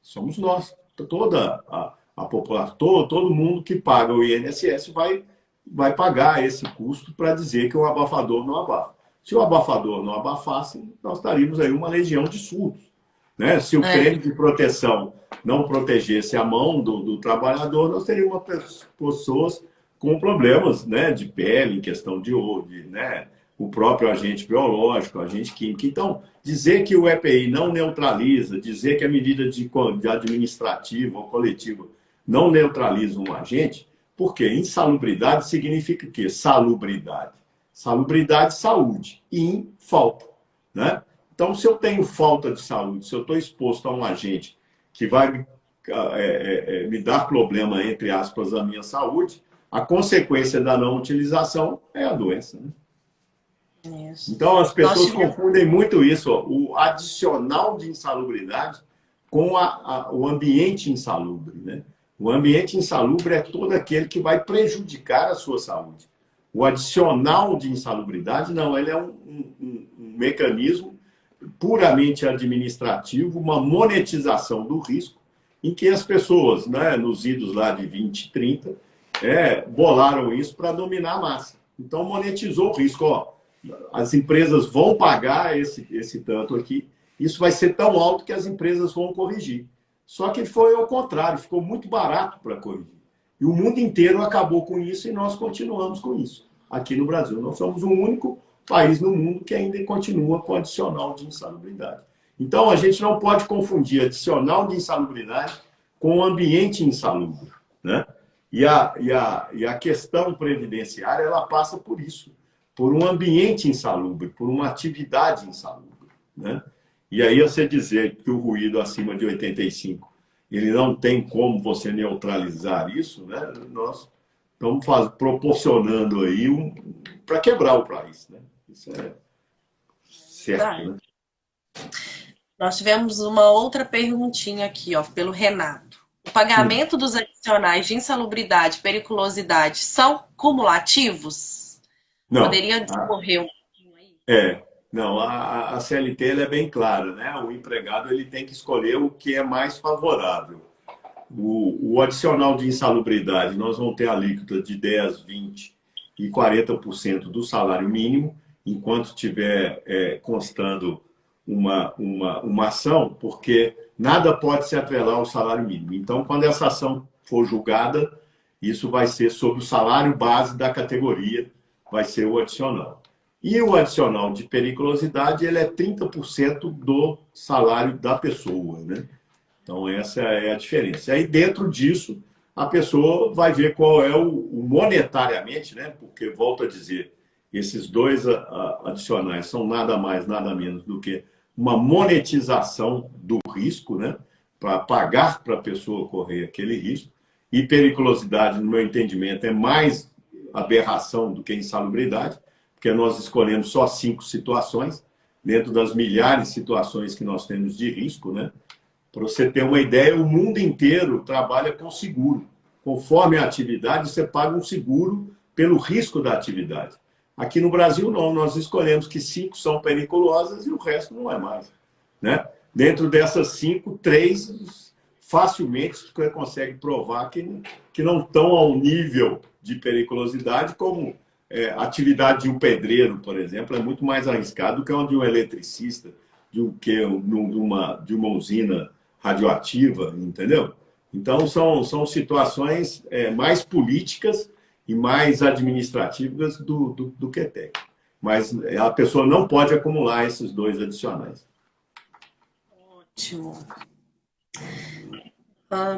Somos nós, toda a população, todo mundo que paga o INSS vai pagar esse custo para dizer que o abafador não abafa. Se o abafador não abafasse, nós estaríamos aí uma legião de surdos, né? Se o creme de proteção não protegesse a mão do trabalhador, nós teríamos pessoas com problemas, né, de pele, em questão de né, o próprio agente biológico, agente químico. Então, dizer que o EPI não neutraliza, dizer que a medida de administrativa ou coletiva não neutraliza um agente, porque insalubridade significa o quê? Salubridade. Salubridade, saúde. E falta, né? Então, se eu tenho falta de saúde, se eu estou exposto a um agente que vai me dar problema, entre aspas, à minha saúde, a consequência da não utilização é a doença, né? Isso. Então, as Nós pessoas tivemos. confundem muito isso, ó, o adicional de insalubridade com o ambiente insalubre, né? O ambiente insalubre é todo aquele que vai prejudicar a sua saúde. O adicional de insalubridade, não, ele é um mecanismo puramente administrativo, uma monetização do risco, em que as pessoas, né, nos idos lá de 20, 30, bolaram isso para dominar a massa. Então, monetizou o risco. Ó, as empresas vão pagar esse tanto aqui, isso vai ser tão alto que as empresas vão corrigir. Só que foi ao contrário, ficou muito barato para corrigir. E o mundo inteiro acabou com isso e nós continuamos com isso. Aqui no Brasil, nós somos o único país no mundo que ainda continua com adicional de insalubridade. Então, a gente não pode confundir adicional de insalubridade com ambiente insalubre, né? E a questão previdenciária, ela passa por isso, por um ambiente insalubre, por uma atividade insalubre, né? E aí você dizer que o ruído acima de 85, ele não tem como você neutralizar isso, né? Nós estamos proporcionando aí para quebrar o país, né? Isso é certo, Verdade. né? Nós tivemos uma outra perguntinha aqui, ó, pelo Renato. O pagamento dos adicionais de insalubridade e periculosidade são cumulativos? Não, Poderia discorrer um pouquinho aí? é, não, a CLT ela é bem clara, né? O empregado ele tem que escolher o que é mais favorável. O adicional de insalubridade, nós vamos ter alíquota de 10, 20 e 40% do salário mínimo, enquanto estiver constando uma ação, porque nada pode se atrelar ao salário mínimo. Então, quando essa ação for julgada, isso vai ser sobre o salário base da categoria, vai ser o adicional. E o adicional de periculosidade, ele é 30% do salário da pessoa, né? Então, essa é a diferença. Aí, dentro disso, a pessoa vai ver qual é o monetariamente, né? Porque, volto a dizer, esses dois adicionais são nada mais, nada menos do que uma monetização do risco, né? Para pagar para a pessoa correr aquele risco. E periculosidade, no meu entendimento, é mais aberração do que insalubridade, porque nós escolhemos só 5 situações, dentro das milhares de situações que nós temos de risco, né? Para você ter uma ideia, o mundo inteiro trabalha com seguro. Conforme a atividade, você paga um seguro pelo risco da atividade. Aqui no Brasil, não. Nós escolhemos que 5 são periculosas e o resto não é mais, né? Dentro dessas 5, 3 facilmente você consegue provar que não estão ao nível de periculosidade, como a atividade de um pedreiro, por exemplo, é muito mais arriscado do que a de um eletricista, de uma usina radioativa, entendeu? Então, são situações mais políticas e mais administrativas do que técnicas. Mas a pessoa não pode acumular esses dois adicionais. Ótimo.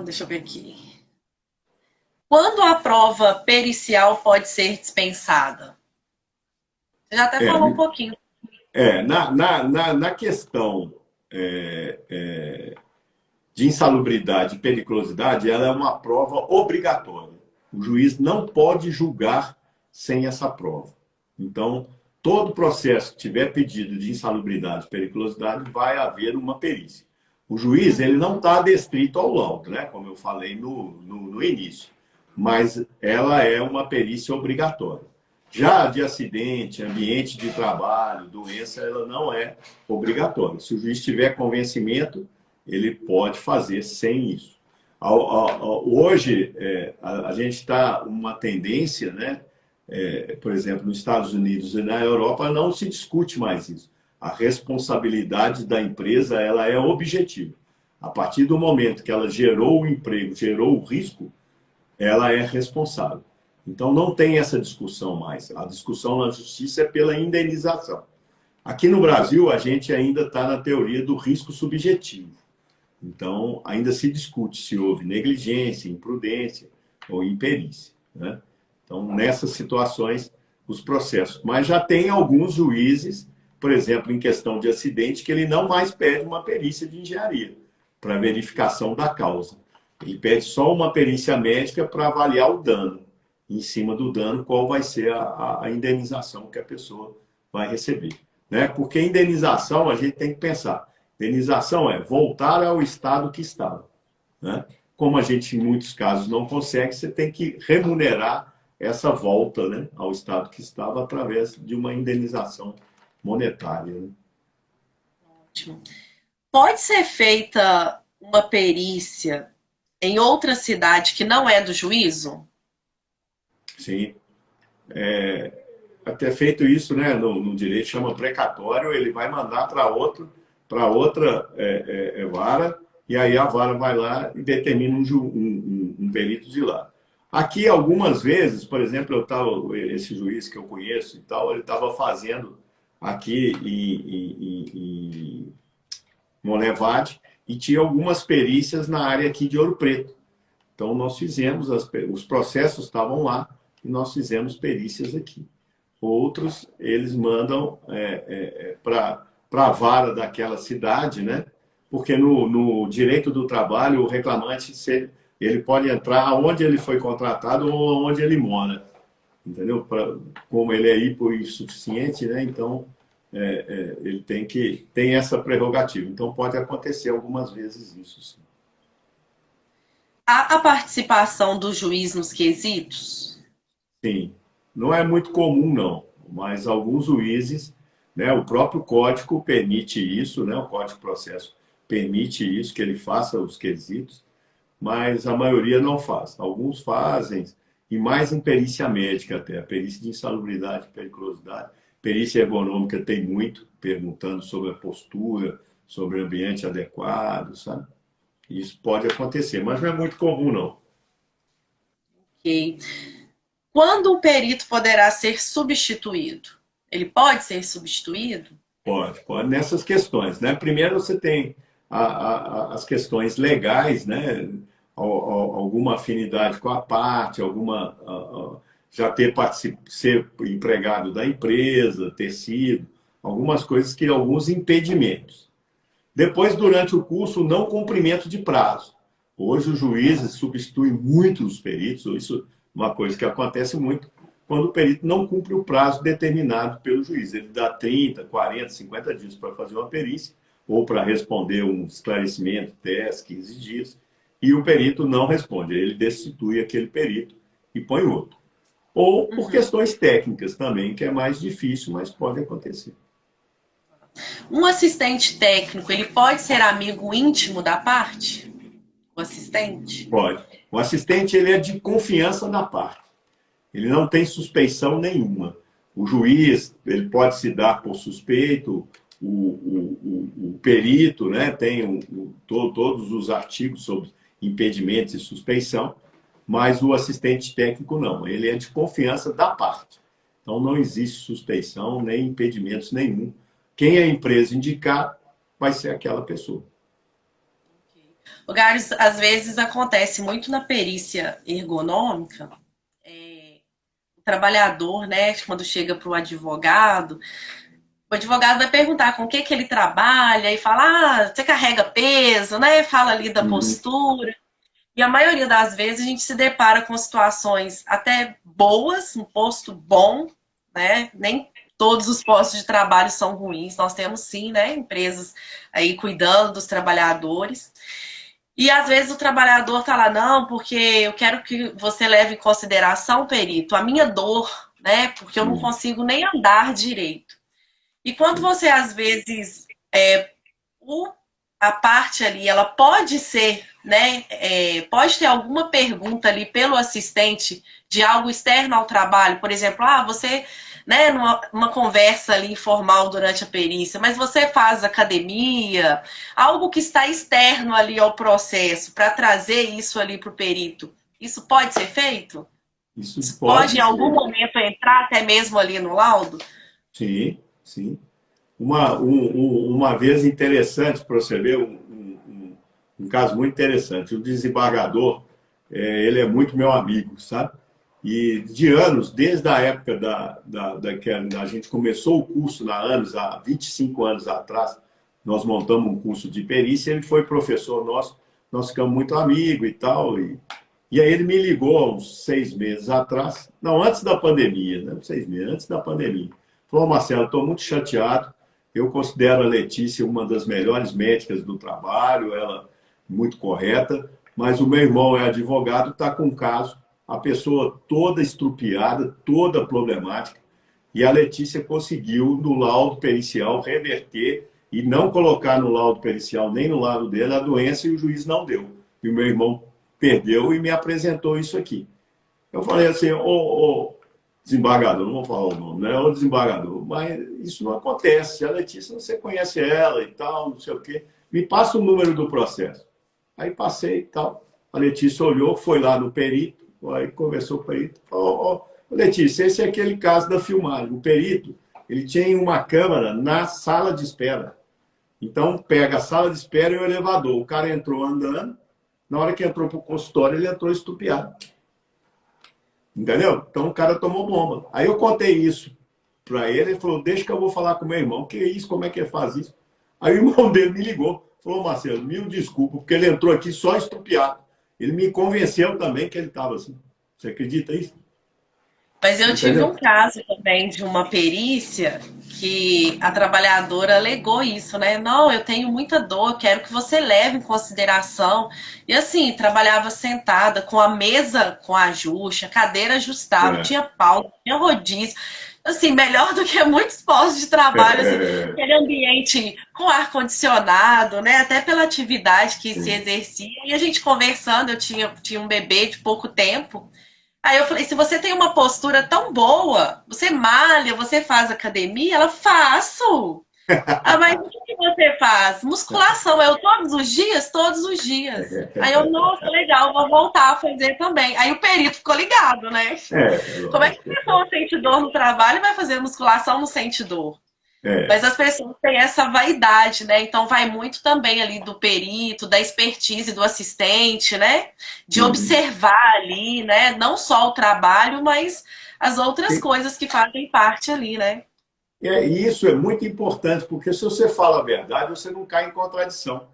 Deixa eu ver aqui. Quando a prova pericial pode ser dispensada? Você já até falou um pouquinho. Na questão de insalubridade e periculosidade, ela é uma prova obrigatória. O juiz não pode julgar sem essa prova. Então, todo processo que tiver pedido de insalubridade e periculosidade, vai haver uma perícia. O juiz ele não está adestrito ao laudo, né? Como eu falei no início, mas ela é uma perícia obrigatória. Já de acidente, ambiente de trabalho, doença, ela não é obrigatória. Se o juiz tiver convencimento, ele pode fazer sem isso. Hoje, a gente está uma tendência, né? Por exemplo, nos Estados Unidos e na Europa, não se discute mais isso. A responsabilidade da empresa ela é objetiva. A partir do momento que ela gerou o emprego, gerou o risco, ela é responsável. Então, não tem essa discussão mais. A discussão na justiça é pela indenização. Aqui no Brasil, a gente ainda está na teoria do risco subjetivo. Então, ainda se discute se houve negligência, imprudência ou imperícia, né? Então, nessas situações, os processos. Mas já tem alguns juízes, por exemplo, em questão de acidente, que ele não mais pede uma perícia de engenharia para verificação da causa. Ele pede só uma perícia médica para avaliar o dano. Em cima do dano, qual vai ser a indenização que a pessoa vai receber. Né? Porque indenização, a gente tem que pensar. Indenização é voltar ao estado que estava. Né? Como a gente, em muitos casos, não consegue, você tem que remunerar essa volta, né, ao estado que estava através de uma indenização monetária. Né? Ótimo. Pode ser feita uma perícia em outra cidade que não é do juízo? Sim. Até feito isso, né, no direito chama precatório, ele vai mandar para outra vara, e aí a vara vai lá e determina um perito de lá. Aqui, algumas vezes, por exemplo, esse juiz que eu conheço e tal, ele estava fazendo aqui em Monlevade, e tinha algumas perícias na área aqui de Ouro Preto. Então, nós fizemos, os processos estavam lá, e nós fizemos perícias aqui. Outros, eles mandam para a vara daquela cidade, né? Porque no direito do trabalho, o reclamante ele pode entrar onde ele foi contratado ou onde ele mora. Entendeu? Como ele é hipossuficiente, né? Então, ele tem essa prerrogativa. Então, pode acontecer algumas vezes isso, sim. Há a participação do juiz nos quesitos? Sim. Não é muito comum, não, mas alguns juízes, né, o próprio código permite isso, né, o Código de Processo permite isso, que ele faça os quesitos, mas a maioria não faz. Alguns fazem, e mais em perícia médica até, a perícia de insalubridade, periculosidade. Perícia ergonômica tem muito, perguntando sobre a postura, sobre o ambiente adequado, sabe? Isso pode acontecer, mas não é muito comum, não. Ok. Quando o perito poderá ser substituído? Ele pode ser substituído? Pode. Nessas questões, né? Primeiro você tem as questões legais, né? Alguma afinidade com a parte, já ser empregado da empresa, ter sido, algumas coisas alguns impedimentos. Depois, durante o curso, o não cumprimento de prazo. Hoje, os juízes substituem muito os peritos, isso é uma coisa que acontece muito, quando o perito não cumpre o prazo determinado pelo juiz. Ele dá 30, 40, 50 dias para fazer uma perícia, ou para responder um esclarecimento, 10, 15 dias, e o perito não responde. Ele destitui aquele perito e põe outro. Ou por questões técnicas também, que é mais difícil, mas pode acontecer. Um assistente técnico, ele pode ser amigo íntimo da parte? O assistente? Pode. O assistente ele é de confiança da parte. Ele não tem suspeição nenhuma. O juiz ele pode se dar por suspeito, o perito, né, tem todos os artigos sobre impedimentos e suspeição, mas o assistente técnico não. Ele é de confiança da parte. Então não existe suspeição nem impedimentos nenhum. Quem a empresa indicar vai ser aquela pessoa. Lugares, às vezes acontece muito na perícia ergonômica, o trabalhador, né, quando chega para o advogado vai perguntar com o que ele trabalha e fala, você carrega peso, né, fala ali da postura. E a maioria das vezes a gente se depara com situações até boas, um posto bom, né, nem todos os postos de trabalho são ruins, nós temos sim, né, empresas aí cuidando dos trabalhadores. E às vezes o trabalhador tá lá, não, porque eu quero que você leve em consideração, perito, a minha dor, né? Porque eu não consigo nem andar direito. E quando você, às vezes, a parte ali, ela pode ser, né? Pode ter alguma pergunta ali pelo assistente de algo externo ao trabalho, por exemplo, você, né, numa conversa ali informal durante a perícia, mas você faz academia, algo que está externo ali ao processo, para trazer isso ali para o perito. Isso pode ser feito? Isso Pode em pode algum ser. momento entrar até mesmo ali no laudo? Sim, sim. Uma vez interessante para você ver, um caso muito interessante. O desembargador, ele é muito meu amigo, sabe? E de anos, desde a época que a gente começou o curso, há 25 anos atrás, nós montamos um curso de perícia, ele foi professor nosso, nós ficamos muito amigos e tal. E aí ele me ligou há uns 6 meses atrás, não, antes da pandemia, né? 6 meses, antes da pandemia. Falou, Marcelo, estou muito chateado. Eu considero a Letícia uma das melhores médicas do trabalho, ela muito correta, mas o meu irmão é advogado, está com um caso, a pessoa toda estrupiada, toda problemática, e a Letícia conseguiu, no laudo pericial, reverter e não colocar no laudo pericial, nem no laudo dele, a doença e o juiz não deu. E o meu irmão perdeu e me apresentou isso aqui. Eu falei assim, ô desembargador, não vou falar o nome, né? Ô desembargador, mas isso não acontece. A Letícia, você conhece ela e tal, não sei o quê. Me passa o número do processo. Aí passei e tal. A Letícia olhou, foi lá no perito, aí conversou com o perito, falou, Letícia, esse é aquele caso da filmagem. O perito, ele tinha uma câmera na sala de espera. Então, pega a sala de espera e o elevador. O cara entrou andando, na hora que entrou para o consultório, ele entrou estupiado. Entendeu? Então, o cara tomou bomba. Aí eu contei isso para ele, ele falou, deixa que eu vou falar com o meu irmão. Que isso? Como é que faz isso? Aí o irmão dele me ligou. Falou, Marcelo, mil desculpa, porque ele entrou aqui só estupiado. Ele me convenceu também que ele estava assim. Você acredita nisso? Mas eu tive um caso também de uma perícia que a trabalhadora alegou isso, né? Não, eu tenho muita dor, quero que você leve em consideração. E assim, trabalhava sentada com a mesa com ajuste, a cadeira ajustável, tinha pauta, tinha rodízio. Assim, melhor do que muitos postos de trabalho, assim, aquele ambiente com ar-condicionado, né? Até pela atividade que se exercia. E a gente conversando, eu tinha um bebê de pouco tempo. Aí eu falei, se você tem uma postura tão boa, você malha, você faz academia? Ela, faço. Ah, mas o que você faz? Musculação. Eu todos os dias? Todos os dias. Aí eu, nossa, legal, vou voltar a fazer também. Aí o perito ficou ligado, né? Como é que a pessoa sente dor no trabalho e vai fazer musculação não sente dor? Mas as pessoas têm essa vaidade, né? Então vai muito também ali do perito, da expertise do assistente, né? De observar ali, né? Não só o trabalho, mas as outras coisas que fazem parte ali, né? E isso é muito importante, porque se você fala a verdade, você não cai em contradição.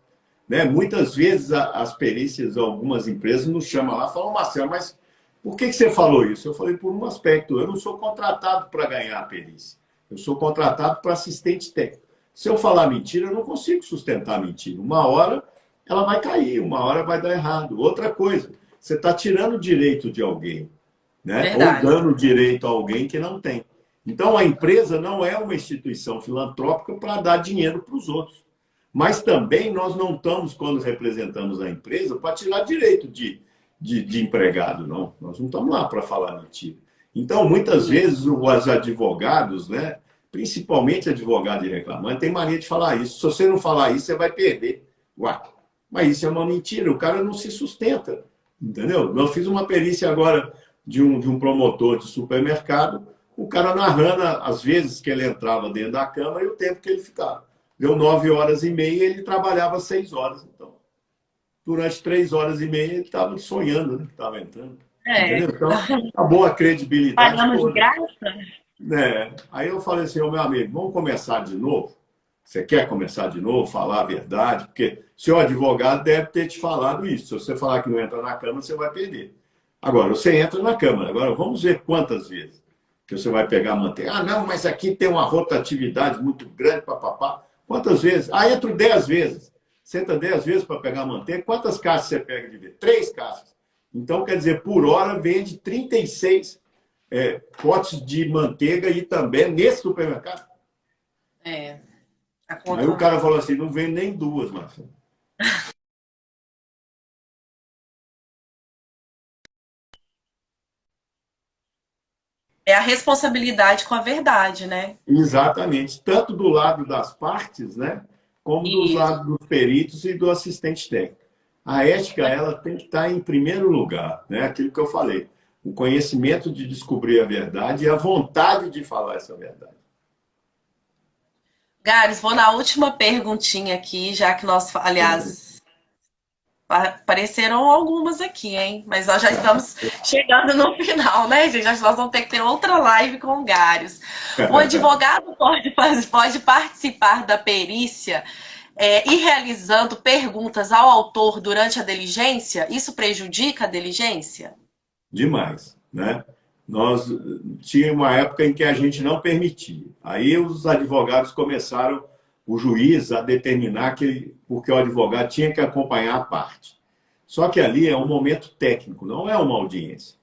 Né? Muitas vezes as perícias, algumas empresas nos chamam lá e falam, Marcelo, mas por que você falou isso? Eu falei, por um aspecto, eu não sou contratado para ganhar a perícia. Eu sou contratado para assistente técnico. Se eu falar mentira, eu não consigo sustentar a mentira. Uma hora ela vai cair, uma hora vai dar errado. Outra coisa, você está tirando o direito de alguém, né? Ou dando direito a alguém que não tem. Então, a empresa não é uma instituição filantrópica para dar dinheiro para os outros. Mas também nós não estamos, quando representamos a empresa, para tirar direito de empregado, não. Nós não estamos lá para falar mentira. Então, muitas vezes, os advogados, né, principalmente advogado e reclamante, tem mania de falar isso. Se você não falar isso, você vai perder. Ué, mas isso é uma mentira, o cara não se sustenta. Entendeu? Eu fiz uma perícia agora de um promotor de supermercado, o cara narrando as vezes que ele entrava dentro da câmara e o tempo que ele ficava. Deu 9 horas e meia e ele trabalhava 6 horas. Então, durante 3 horas e meia ele estava sonhando, né? Que estava entrando. Entendeu? Então, acabou a credibilidade Pagando toda. de graça? Aí eu falei assim, meu amigo, vamos começar de novo? Você quer começar de novo, falar a verdade? Porque seu advogado deve ter te falado isso. Se você falar que não entra na Câmara, você vai perder. Agora, você entra na Câmara. Agora, vamos ver quantas vezes que você vai pegar a manteiga. Ah, não, mas aqui tem uma rotatividade muito grande, papapá. Quantas vezes? Ah, entro 10 vezes. Você entra 10 vezes para pegar a manteiga. Quantas caixas você pega de vez? 3 caixas. Então, quer dizer, por hora vende 36 potes de manteiga e também nesse supermercado. Aí o cara falou assim, não vem nem 2, Marcelo. É a responsabilidade com a verdade, né? Exatamente. Tanto do lado das partes, né? Como do lado dos peritos e do assistente técnico. A ética, ela tem que estar em primeiro lugar, né? Aquilo que eu falei. O conhecimento de descobrir a verdade e a vontade de falar essa verdade. Gares, vou na última perguntinha aqui, já que nós, aliás, apareceram algumas aqui, hein? Mas nós já estamos chegando no final, né, gente? Nós vamos ter que ter outra live com o Gares. O advogado pode participar da perícia e realizando perguntas ao autor durante a diligência? Isso prejudica a diligência? Demais, né? Nós tinha uma época em que a gente não permitia. Aí os advogados começaram, o juiz, a determinar que porque o advogado tinha que acompanhar a parte. Só que ali é um momento técnico, não é uma audiência,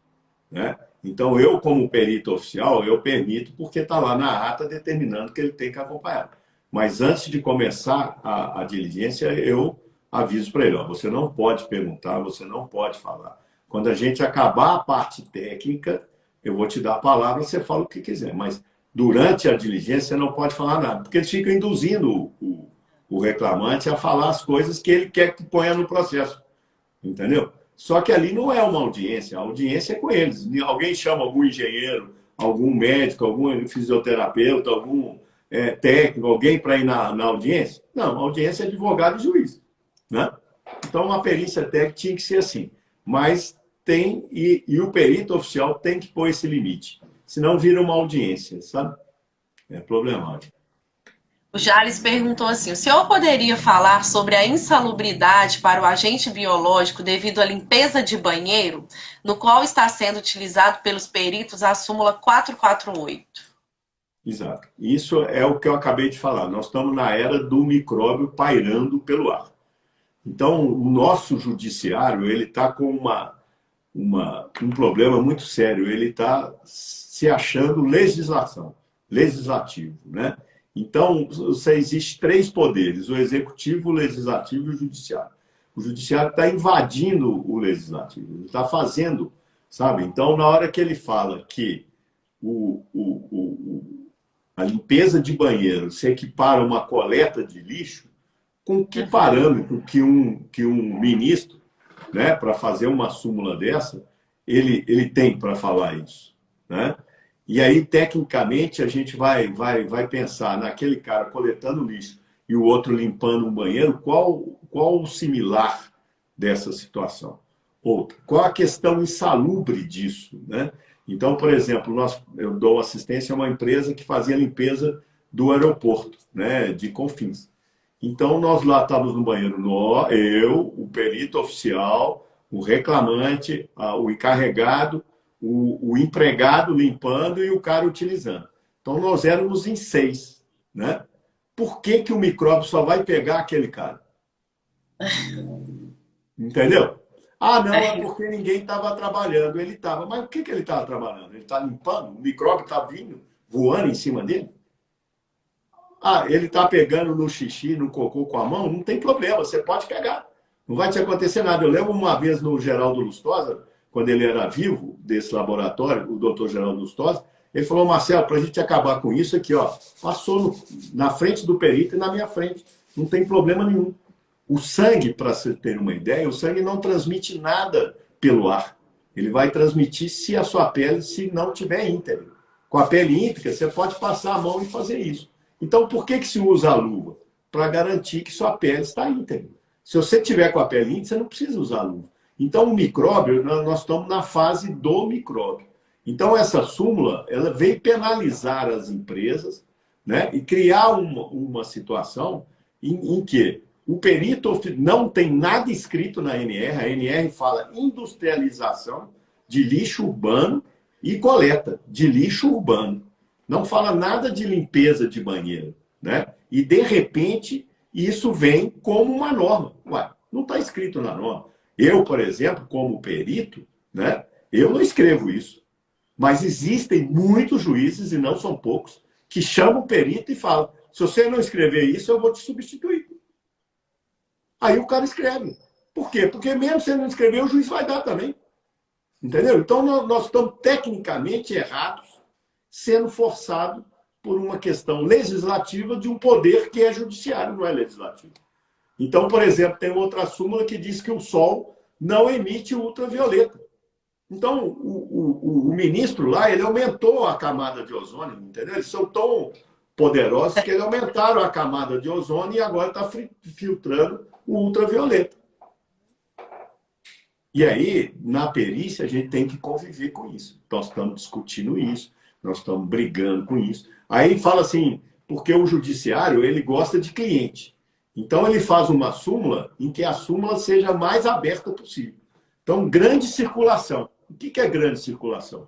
né? Então, eu, como perito oficial, eu permito porque está lá na ata determinando que ele tem que acompanhar. Mas antes de começar a diligência, eu aviso para ele, ó, você não pode perguntar, você não pode falar. Quando a gente acabar a parte técnica, eu vou te dar a palavra, você fala o que quiser. Mas durante a diligência, você não pode falar nada, porque eles ficam induzindo o reclamante a falar as coisas que ele quer que ponha no processo. Entendeu? Só que ali não é uma audiência, a audiência é com eles. Alguém chama algum engenheiro, algum médico, algum fisioterapeuta, algum técnico, alguém para ir na audiência? Não, a audiência é advogado e juiz. Né? Então, uma perícia técnica tinha que ser assim. Mas tem, e o perito oficial tem que pôr esse limite. Senão vira uma audiência, sabe? É problemático. O Jales perguntou assim: o senhor poderia falar sobre a insalubridade para o agente biológico devido à limpeza de banheiro, no qual está sendo utilizado pelos peritos a súmula 448? Exato. Isso é o que eu acabei de falar. Nós estamos na era do micróbio pairando pelo ar. Então, o nosso judiciário ele está com um problema muito sério. Ele está se achando legislativo, né? Então, existe três poderes: o executivo, o legislativo e o judiciário. O judiciário está invadindo o legislativo, ele está fazendo, sabe? Então, na hora que ele fala que a limpeza de banheiro se equipara a uma coleta de lixo, com que parâmetro que um ministro, né, para fazer uma súmula dessa, ele tem para falar isso, né? E aí, tecnicamente, a gente vai pensar naquele cara coletando lixo e o outro limpando um banheiro, qual o similar dessa situação? Outra, qual a questão insalubre disso, né? Então, por exemplo, eu dou assistência a uma empresa que fazia limpeza do aeroporto, né, de Confins. Então, nós lá estávamos no banheiro, eu, o perito oficial, o reclamante, o encarregado, o empregado limpando e o cara utilizando. Então, nós éramos em 6, né? Por que o micróbio só vai pegar aquele cara? Entendeu? Ah, não, é porque ninguém estava trabalhando. Ele estava. Mas o que ele estava trabalhando? Ele está limpando? O micróbio está vindo, voando em cima dele? Ah, ele está pegando no xixi, no cocô com a mão? Não tem problema, você pode pegar. Não vai te acontecer nada. Eu lembro uma vez no Geraldo Lustosa, quando ele era vivo, desse laboratório, o doutor Geraldo Lustosa, ele falou: Marcelo, para a gente acabar com isso aqui, ó, passou na frente do perito e na minha frente. Não tem problema nenhum. O sangue, para você ter uma ideia, o sangue não transmite nada pelo ar. Ele vai transmitir se a sua pele se não tiver íntegra. Com a pele íntegra, você pode passar a mão e fazer isso. Então, por que se usa a luva? Para garantir que sua pele está íntegra. Se você tiver com a pele íntegra, você não precisa usar a luva. Então, o micróbio, nós estamos na fase do micróbio. Então, essa súmula, ela veio penalizar as empresas, né, e criar uma situação em que o perito não tem nada escrito na ANR. A ANR fala industrialização de lixo urbano e coleta de lixo urbano. Não fala nada de limpeza de banheiro, né? E, de repente, isso vem como uma norma. Ué, não está escrito na norma. Eu, por exemplo, como perito, né, eu não escrevo isso. Mas existem muitos juízes, e não são poucos, que chamam o perito e falam: se você não escrever isso, eu vou te substituir. Aí o cara escreve. Por quê? Porque mesmo se ele não escrever, o juiz vai dar também. Entendeu? Então, nós estamos tecnicamente errados, sendo forçado por uma questão legislativa de um poder que é judiciário, não é legislativo. Então, por exemplo, tem outra súmula que diz que o Sol não emite ultravioleta. Então, o ministro lá, ele aumentou a camada de ozônio, entendeu? Eles são tão poderosos que eles aumentaram a camada de ozônio e agora está filtrando o ultravioleta. E aí, na perícia, a gente tem que conviver com isso. Nós estamos discutindo isso, nós estamos brigando com isso. Aí fala assim, porque o judiciário, ele gosta de cliente. Então, ele faz uma súmula em que a súmula seja a mais aberta possível. Então, grande circulação. O que é grande circulação?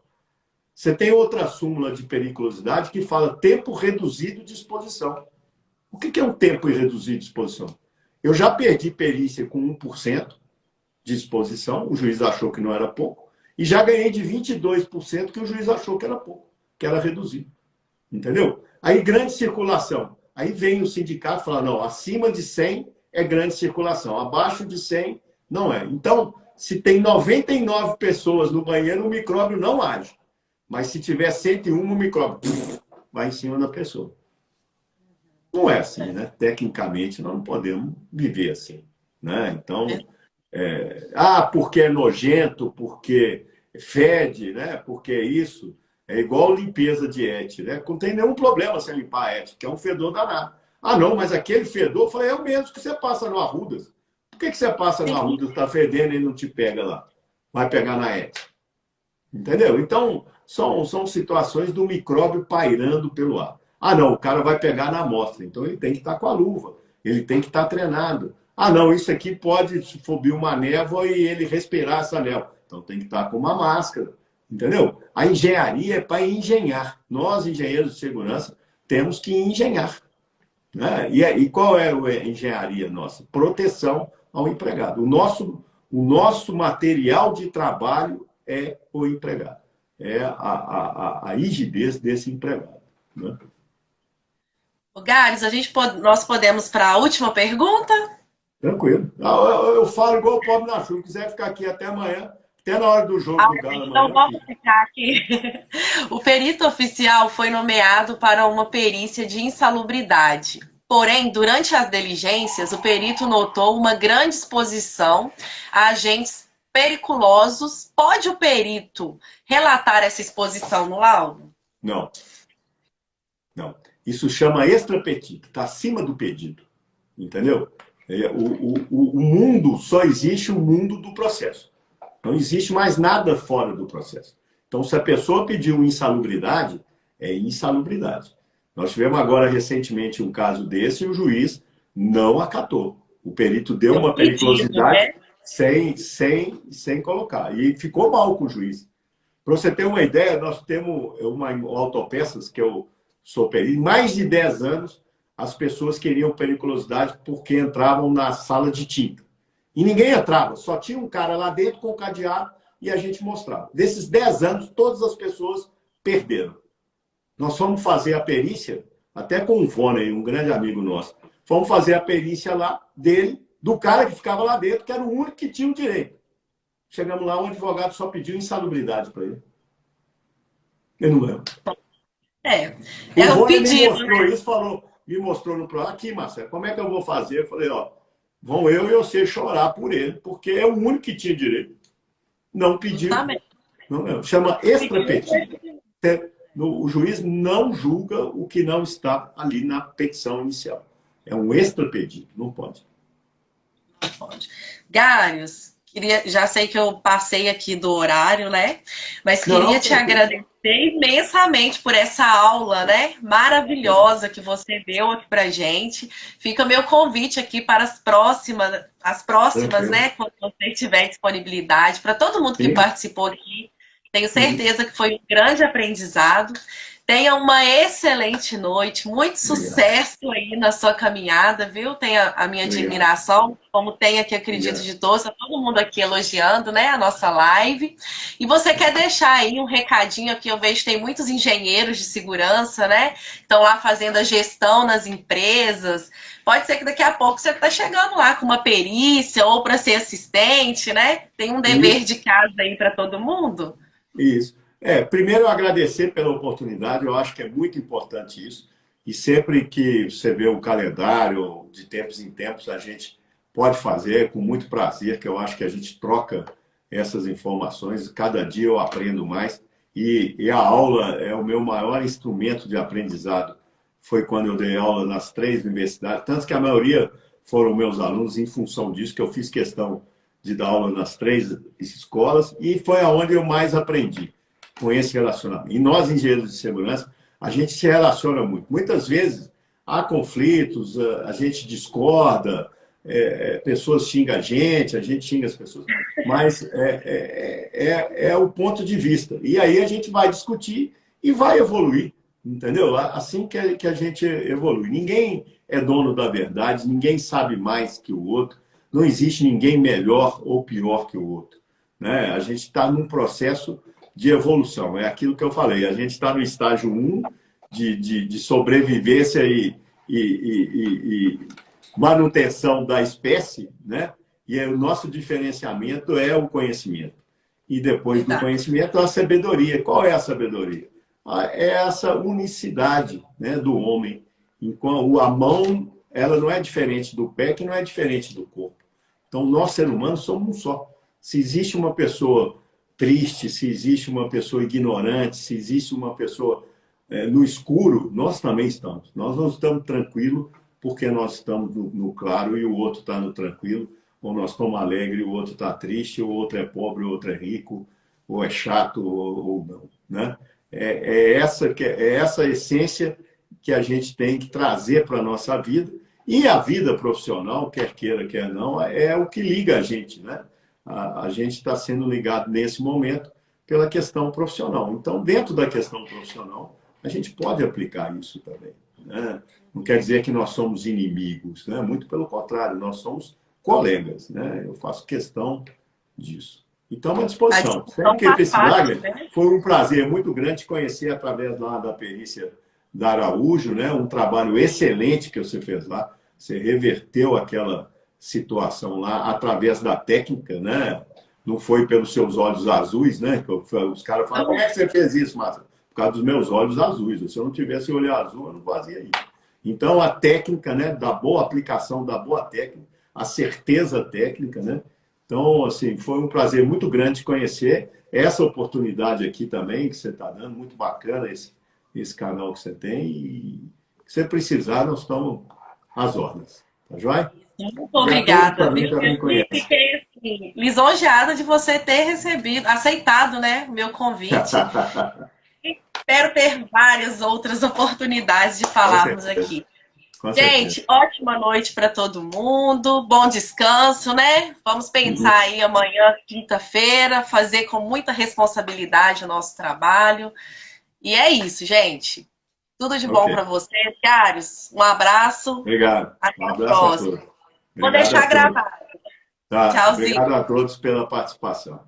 Você tem outra súmula de periculosidade que fala tempo reduzido de exposição. O que é um tempo reduzido de exposição? Eu já perdi perícia com 1% de exposição, o juiz achou que não era pouco, e já ganhei de 22% que o juiz achou que era pouco, que era reduzido. Entendeu? Aí, grande circulação. Aí vem o sindicato e fala, não, acima de 100 é grande circulação, abaixo de 100 não é. Então, se tem 99 pessoas no banheiro, o micróbio não age. Mas se tiver 101, o micróbio vai em cima da pessoa. Não é assim, né? Tecnicamente, nós não podemos viver assim. Né? Então, porque é nojento, porque fede, né? Porque é isso. É igual limpeza de ET, né? Não tem nenhum problema você limpar a ET, que é um fedor danado. Ah, não, mas aquele fedor, eu falei, é o mesmo que você passa no Arrudas. Por que você passa no Arrudas, está fedendo e não te pega lá? Vai pegar na ET. Entendeu? Então, são situações do micróbio pairando pelo ar. Ah, não, o cara vai pegar na amostra, então ele tem que estar com a luva, ele tem que estar treinado. Ah, não, isso aqui pode subir uma névoa e ele respirar essa névoa. Então tem que estar com uma máscara. Entendeu? A engenharia é para engenhar. Nós, engenheiros de segurança, temos que engenhar. Né? E qual é a engenharia nossa? Proteção ao empregado. O nosso material de trabalho é o empregado. É a rigidez desse empregado. Né? Gares, nós podemos para a última pergunta? Tranquilo. Eu falo igual o pobre na chuva. Se quiser ficar aqui até amanhã, até na hora do jogo do Galo então amanhã. vamos ficar aqui. O perito oficial foi nomeado para uma perícia de insalubridade. Porém, durante as diligências, o perito notou uma grande exposição a agentes periculosos. Pode o perito relatar essa exposição no laudo? Não. Não. Isso chama extrapetito, está acima do pedido. Entendeu? O mundo, só existe o mundo do processo. Não existe mais nada fora do processo. Então, se a pessoa pediu insalubridade, é insalubridade. Nós tivemos agora recentemente um caso desse e o juiz não acatou. O perito deu uma periculosidade sem colocar. E ficou mal com o juiz. Para você ter uma ideia, nós temos uma autopeças, que eu sou perito, mais de 10 anos, as pessoas queriam periculosidade porque entravam na sala de tinta. E ninguém entrava, só tinha um cara lá dentro com o cadeado e a gente mostrava. Desses 10 anos, todas as pessoas perderam. Nós fomos fazer a perícia, até com o Vônei, um grande amigo nosso. Fomos fazer a perícia lá dele, do cara que ficava lá dentro, que era o único que tinha o direito. Chegamos lá, o advogado só pediu insalubridade para ele. Eu não lembro. É o Vônei pedido, me mostrou isso, me mostrou no programa. Aqui, Marcelo, como é que eu vou fazer? Eu falei, vão eu e você chorar por ele, porque é o único que tinha direito. Não pediu. Não, chama extrapetito. O juiz não julga o que não está ali na petição inicial. É um extrapedido, não pode. Não pode. Garius, já sei que eu passei aqui do horário, né? Mas queria te agradecer imensamente por essa aula, né? Maravilhosa que você deu aqui pra gente. Fica meu convite aqui para as próximas, né? Quando você tiver disponibilidade, para todo mundo que participou aqui. Tenho certeza que foi um grande aprendizado. Tenha uma excelente noite, muito sucesso aí na sua caminhada, viu? Tenha a minha admiração, como tem aqui, acredito, de todos, tá todo mundo aqui elogiando, né, a nossa live. E você quer deixar aí um recadinho aqui? Eu vejo que tem muitos engenheiros de segurança, né? Estão lá fazendo a gestão nas empresas. Pode ser que daqui a pouco você está chegando lá com uma perícia ou para ser assistente, né? Tem um dever de casa aí para todo mundo. Isso. Primeiro, eu agradecer pela oportunidade, eu acho que é muito importante isso. E sempre que você vê o calendário, de tempos em tempos, a gente pode fazer com muito prazer, que eu acho que a gente troca essas informações. Cada dia eu aprendo mais. E a aula é o meu maior instrumento de aprendizado. Foi quando eu dei aula nas 3 universidades, tanto que a maioria foram meus alunos em função disso, que eu fiz questão de dar aula nas 3 escolas, e foi aonde eu mais aprendi com esse relacionamento. E nós, engenheiros de segurança, a gente se relaciona muito. Muitas vezes há conflitos, a gente discorda, pessoas xingam a gente xinga as pessoas, mas é o ponto de vista. E aí a gente vai discutir e vai evoluir, entendeu? Assim que a gente evolui. Ninguém é dono da verdade, ninguém sabe mais que o outro, não existe ninguém melhor ou pior que o outro, né? A gente está num processo de evolução, é aquilo que eu falei, a gente está no estágio 1 de sobrevivência e manutenção da espécie, né? E o nosso diferenciamento é o conhecimento. E depois do conhecimento, a sabedoria. Qual é a sabedoria? É essa unicidade, né, do homem. Enquanto a mão, ela não é diferente do pé, que não é diferente do corpo. Então, nós, seres humanos, somos um só. Se existe uma pessoa triste, se existe uma pessoa ignorante, se existe uma pessoa no escuro, nós também estamos. Nós não estamos tranquilos porque nós estamos no claro e o outro está no tranquilo, ou nós estamos alegres e o outro está triste, ou o outro é pobre, o outro é rico, ou é chato, ou não. Né? É essa essência que a gente tem que trazer para a nossa vida. E a vida profissional, quer queira, quer não, é o que liga a gente. Né? A gente está sendo ligado nesse momento pela questão profissional. Então, dentro da questão profissional, a gente pode aplicar isso também. Né? Não quer dizer que nós somos inimigos, né? Muito pelo contrário, nós somos colegas. Né? Eu faço questão disso. Então, à disposição. Wagner, foi um prazer muito grande te conhecer através da perícia da Araújo, né? Um trabalho excelente que você fez lá. Você reverteu aquela situação lá através da técnica, né? Não foi pelos seus olhos azuis, né? Os caras falam, como é que você fez isso, Márcia? Por causa dos meus olhos azuis. Se eu não tivesse olho azul, eu não fazia isso. Então, a técnica, né, da boa aplicação, da boa técnica, a certeza técnica, né? Então, assim, foi um prazer muito grande conhecer essa oportunidade aqui também que você está dando, muito bacana esse canal que você tem. E se você precisar, nós estamos às ordens. Tá joia? Muito obrigada. Eu fiquei assim, lisonjeada de você ter aceitado, né, o meu convite. Espero ter várias outras oportunidades de falarmos aqui. Gente, ótima noite para todo mundo, bom descanso, né? Vamos pensar aí amanhã, quinta-feira, fazer com muita responsabilidade o nosso trabalho. E é isso, gente. Tudo de bom para vocês, caros. Um abraço. Obrigado. Até um a abraço próxima. a todos. Vou deixar gravado. Tá. Tchauzinho. Obrigado a todos pela participação.